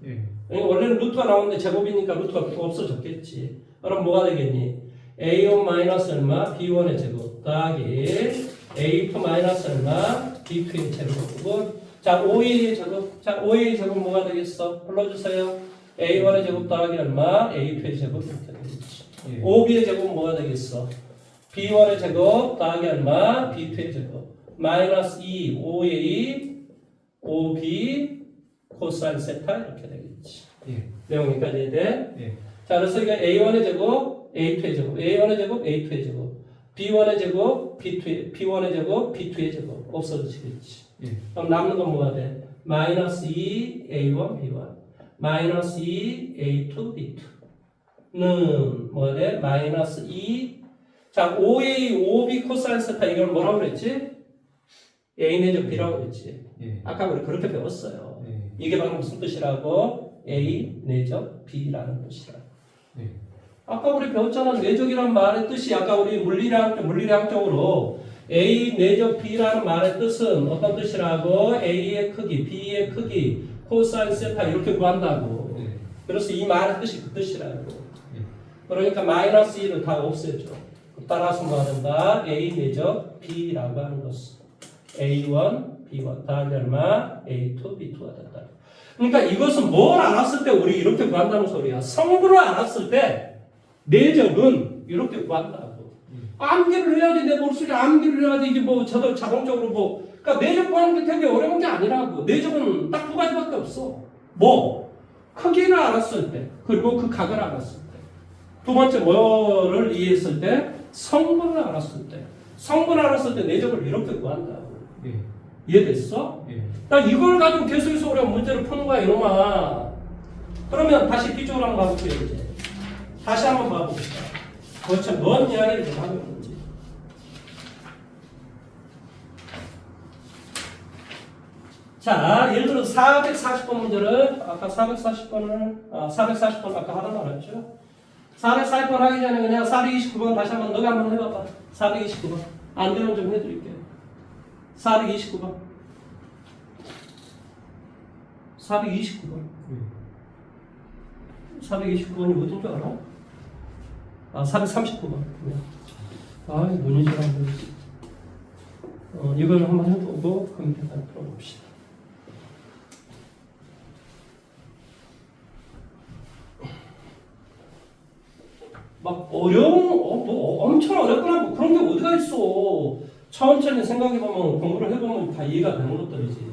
예. 원래는 루트가 나오는데 제곱이니까 루트가 없어졌겠지. 그럼 뭐가 되겠니? A1 마이너스 얼마? B1의 제곱 더하기 A2 마이너스 얼마? B2의 제곱. 자, 5A의 제곱. 자, 5A의 제곱 뭐가 되겠어? 불러주세요. A1의 제곱 더하기 얼마? A2의 제곱 이렇게 되겠지. 예. 5B의 제곱은 뭐가 되겠어? B1의 제곱 더하기 얼마? B2의 제곱 마이너스 2 5A 5B 코사인 세타 이렇게 되겠지. 예. 내용이까지 해야 돼. 예. 자, 그래서 이게 A1의 제곱, A2의 제곱, A1의 제곱, A2의 제곱, B1의 제곱, B1의 제곱, B2의 제곱 없어지겠지. 예. 그럼 남는 건 뭐가 돼? 마이너스 2 A1, B1, 마이너스 2 A2, B2는 뭐가 돼? 마이너스 2 자, 5A, 5B 코사인 세타 이걸 뭐라고 그랬지? A 내적 B라고 그랬지. 예. 아까 우리 그렇게 배웠어요. 예. 이게 바로 무슨 뜻이라고? A 내적 B라는 뜻이라. 예. 아까 우리 배웠잖아. 내적이란 말의 뜻이 아까 우리 물리량적으로 A 내적 B라는 말의 뜻은 어떤 뜻이라고? A의 크기, B의 크기, 코사인 세타 이렇게 구한다고. 예. 그래서 이 말의 뜻이 그 뜻이라고. 예. 그러니까 마이너스 2를 다 없애줘. 따라서 뭐가 된다? A 내적 B라고 하는 것은 A1, B1 더하기 얼마? A2, B2가 된다. 그러니까 이것은 뭘 알았을 때 우리 이렇게 구한다는 소리야. 성분을 알았을 때 내적은 이렇게 구한다고. 암기를 해야지 내 머릿속에 암기를 해야지 이게 뭐 저도 자동적으로 뭐 그러니까 내적 구하는 게 되게 어려운 게 아니라고. 내적은 딱 두 가지밖에 없어. 뭐? 크기를 알았을 때 그리고 그 각을 알았을 때 두 번째 뭐를 이해했을 때 성분을 알았을 때 성분을 알았을 때 내적을 이렇게 구한다고. 예. 이해됐어? 예. 나 이걸 가지고 계속해서 우리가 문제를 푸는 거야 이놈아. 그러면 다시 뒤쪽으로 한번 가볼게요 이제. 다시 한번 봐봅시다. 도대체 뭔 이야기를 좀 하고 있는지. 자, 예를 들어 440번 문제를 아까 440번을 440번 아까 하다 말았죠. 440번 하기 전에 그냥 429번 다시 한번 너가 한번 해봐봐. 429번 안 되면 좀 해드릴게요. 429번 429번 429번이 어딘 줄 알아? 439번 눈이 잘 안 보이지. 이걸 한번 해보고 컴퓨터 한번 풀어봅시다. 막 엄청 어렵거나 뭐 그런 게 어디가 있어. 천천히 생각해보면 공부를 해보면 다 이해가 되는 것들이지.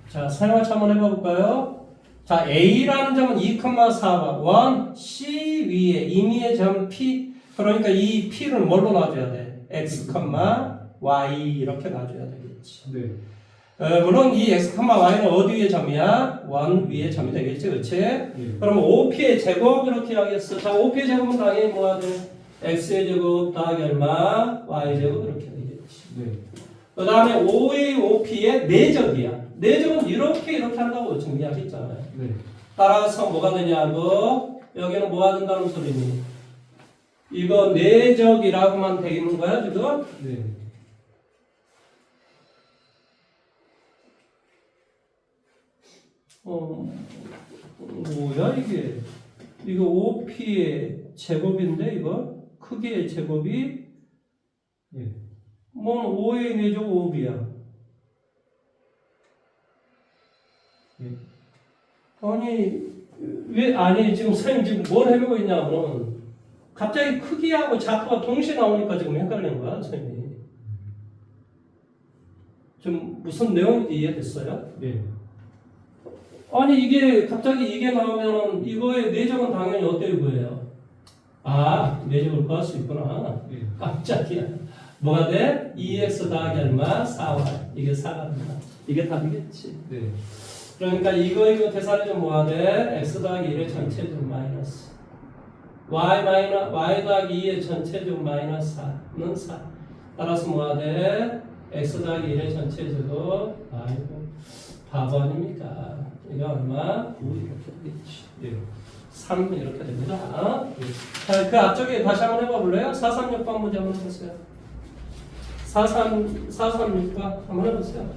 자, 사용할지 한번 해볼까요? 자, A라는 점은 2,4와 1, C 위에 임의의 점 P. 그러니까 이 P를 뭘로 놔줘야 돼? X, Y 이렇게 놔줘야 되겠지. 네. 물론 이 X, Y는 어디 위의 점이야? 1 위의 점이 되겠지, 그렇지? 그럼 OP의 제곱 이렇게 하겠어. 자, OP의 제곱은 당연히 뭐가 돼? X의 제곱 더하기 얼마? Y의 제곱 이렇게 되겠지. 네. 그 다음에 OA, OP의 내적이야. 내적은 이렇게 한다고 지금 이야기했잖아요. 네. 따라서 뭐가 되냐고? 여기는 뭐가 된다는 소리니? 이거 내적이라고만 돼 있는 거야, 지금? 네. 뭐야 이게? 이거 OP의 제곱인데 이거? 크기의 제곱이? 예. 뭔 OA 내적 5B야. 예. 아니 지금 선생님 지금 뭘 해보고 있냐면 갑자기 크기하고 좌표가 동시에 나오니까 지금 헷갈리는 거야, 선생님이. 좀 무슨 내용인지 이해됐어요? 네. 아니 이게 갑자기 이게 나오면 이거의 내적은 당연히 어때 보여요? 아, 내적을 구할 수 있구나. 예. 깜짝이야. 뭐가 돼? 2x 더하기 얼마? 4y. 이게 4가 된다. 이게 답이겠지. 네. 그러니까 이거 계산이 좀 뭐가 돼? x 더하기 1의 전체제곱 마이너스 y 더하기 2의 전체제곱 마이너스 4는 4. 따라서 뭐가 돼? x 더하기 1의 전체제곱. 아이고 바보 아닙니까? 이거 얼마? 9 이렇게 되겠지. 예. 3 이렇게 됩니다. 자, 그 앞쪽에 다시 한번 해봐 볼래요? 436번 문제 한번 해보세요. 436번 한번 해보세요.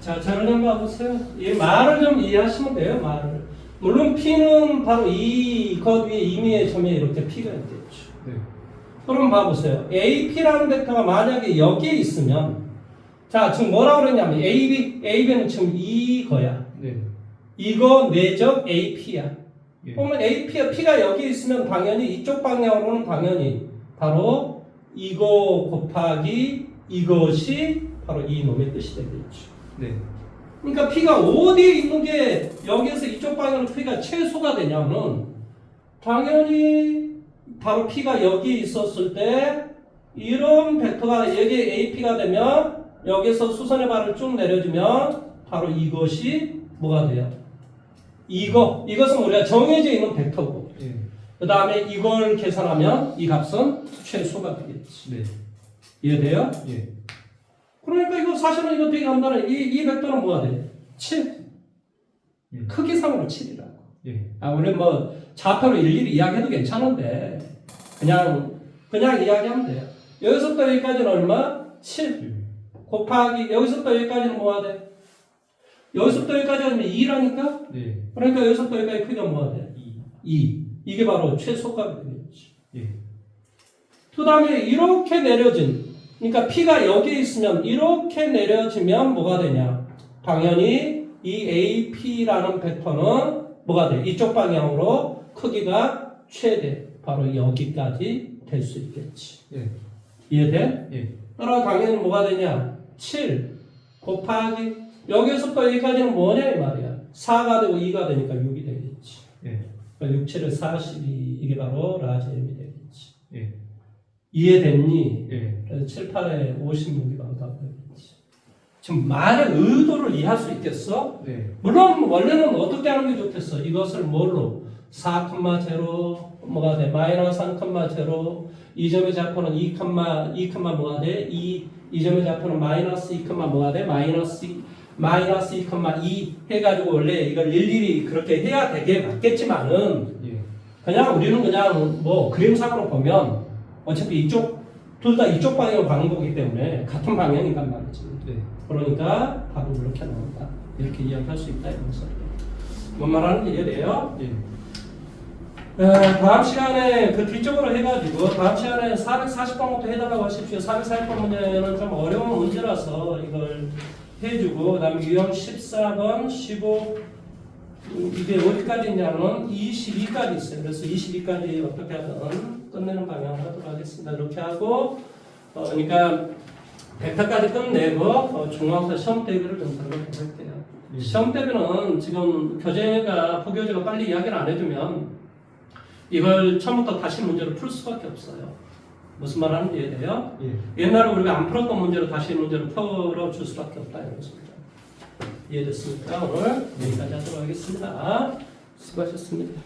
자, 잘 한번 봐보세요. 이 말을 좀 이해하시면 돼요, 말을. 물론 P는 바로 이 것 위에 임의의 점에 이렇게 P가 있겠죠. 네. 그럼 봐보세요. AP라는 벡터가 만약에 여기에 있으면, 자, 지금 뭐라고 그랬냐면 AB는 지금 이거야. 네. 이거 내적 AP야. 예. 그러면 P가 여기 있으면 당연히 이쪽 방향으로는 당연히 바로 이거 곱하기 이것이 바로 이 놈의 뜻이 되겠죠. 네. 그러니까 P가 어디에 있는 게 여기에서 이쪽 방향으로 P가 최소가 되냐면 당연히 바로 P가 여기 있었을 때 이런 벡터가 여기 AP가 되면 여기서 수선의 발을 쭉 내려주면 바로 이것이 뭐가 돼요? 이것은 우리가 정해져 있는 벡터고 예. 그 다음에 이걸 계산하면 이 값은 최소가 되겠지. 네. 이해돼요? 예. 그러니까 이거 사실은 이거 되게 간단해. 이 벡터는 뭐가 돼? 7. 예. 크기상으로 7이라고. 예. 우리 뭐 좌표로 일일이 이야기해도 괜찮은데 그냥 이야기하면 돼요. 여기서부터 여기까지는 얼마? 7 곱하기 여기서부터 여기까지는 뭐가 돼? 여기서부터 여기까지 하면 2라니까? 네. 그러니까 여기서부터 여기까지 크기가 뭐가 돼? 2. 2. 이게 바로 최소값이 되겠지. 예. 그 다음에 이렇게 내려진, 그러니까 P가 여기에 있으면 이렇게 내려지면 뭐가 되냐? 당연히 이 AP라는 벡터는 뭐가 돼? 이쪽 방향으로 크기가 최대, 바로 여기까지 될 수 있겠지. 예. 이해돼? 예. 따라 당연히 뭐가 되냐? 7 곱하기 여기서부터 여기까지는 뭐냐 이 말이야. 4가 되고 2가 되니까 6이 되겠지. 예. 6, 7은 42 이게 바로 라지 M이 되겠지. 예. 이해됐니? 예. 그래서 7, 8에 56이 나온다고 되겠지. 지금 말의 의도를 이해할 수 있겠어? 네. 물론 원래는 어떻게 하는 게 좋겠어? 이것을 뭘로? 4,0 뭐가 돼? 마이너스 3,0 이 점의 좌표는 2, 뭐가 돼? 이 점의 좌표는 마이너스 2, 뭐가 돼? 마이너스 2,2 해가지고 원래 이걸 일일이 그렇게 해야 되게 맞겠지만은 예. 그냥 우리는 그냥 뭐 그림상으로 보면 어차피 둘 다 이쪽 방향으로 가는 거기 때문에 같은 방향이란 말이지. 네. 그러니까 답은 이렇게 나온다. 이렇게 이야기할 수 있다 이런 소리. 뭔 말하는지 이해돼요? 예. 다음 시간에 그 뒤쪽으로 해가지고 다음 시간에 440번부터 해달라고 하십시오. 440번 문제는 좀 어려운 문제라서 이걸 해주고 그다음에 유형 14번, 15 이게 어디까지 있냐면 22까지 있어요. 그래서 22까지 어떻게 하든 끝내는 방향으로 하도록 하겠습니다. 이렇게 하고 그러니까 100타까지 끝내고 중앙사 시험 대비를 좀 들어보도록 할게요. 시험 대비는 지금 부교재가 빨리 이야기를 안 해주면 이걸 처음부터 다시 문제를 풀 수밖에 없어요. 무슨 말 하는지 이해돼요? 예. 옛날에 우리가 안 풀었던 문제로 다시 문제를 풀어줄 수밖에 없다 이런 것입니다. 이해됐습니까? 오늘 여기까지 하도록 하겠습니다. 수고하셨습니다.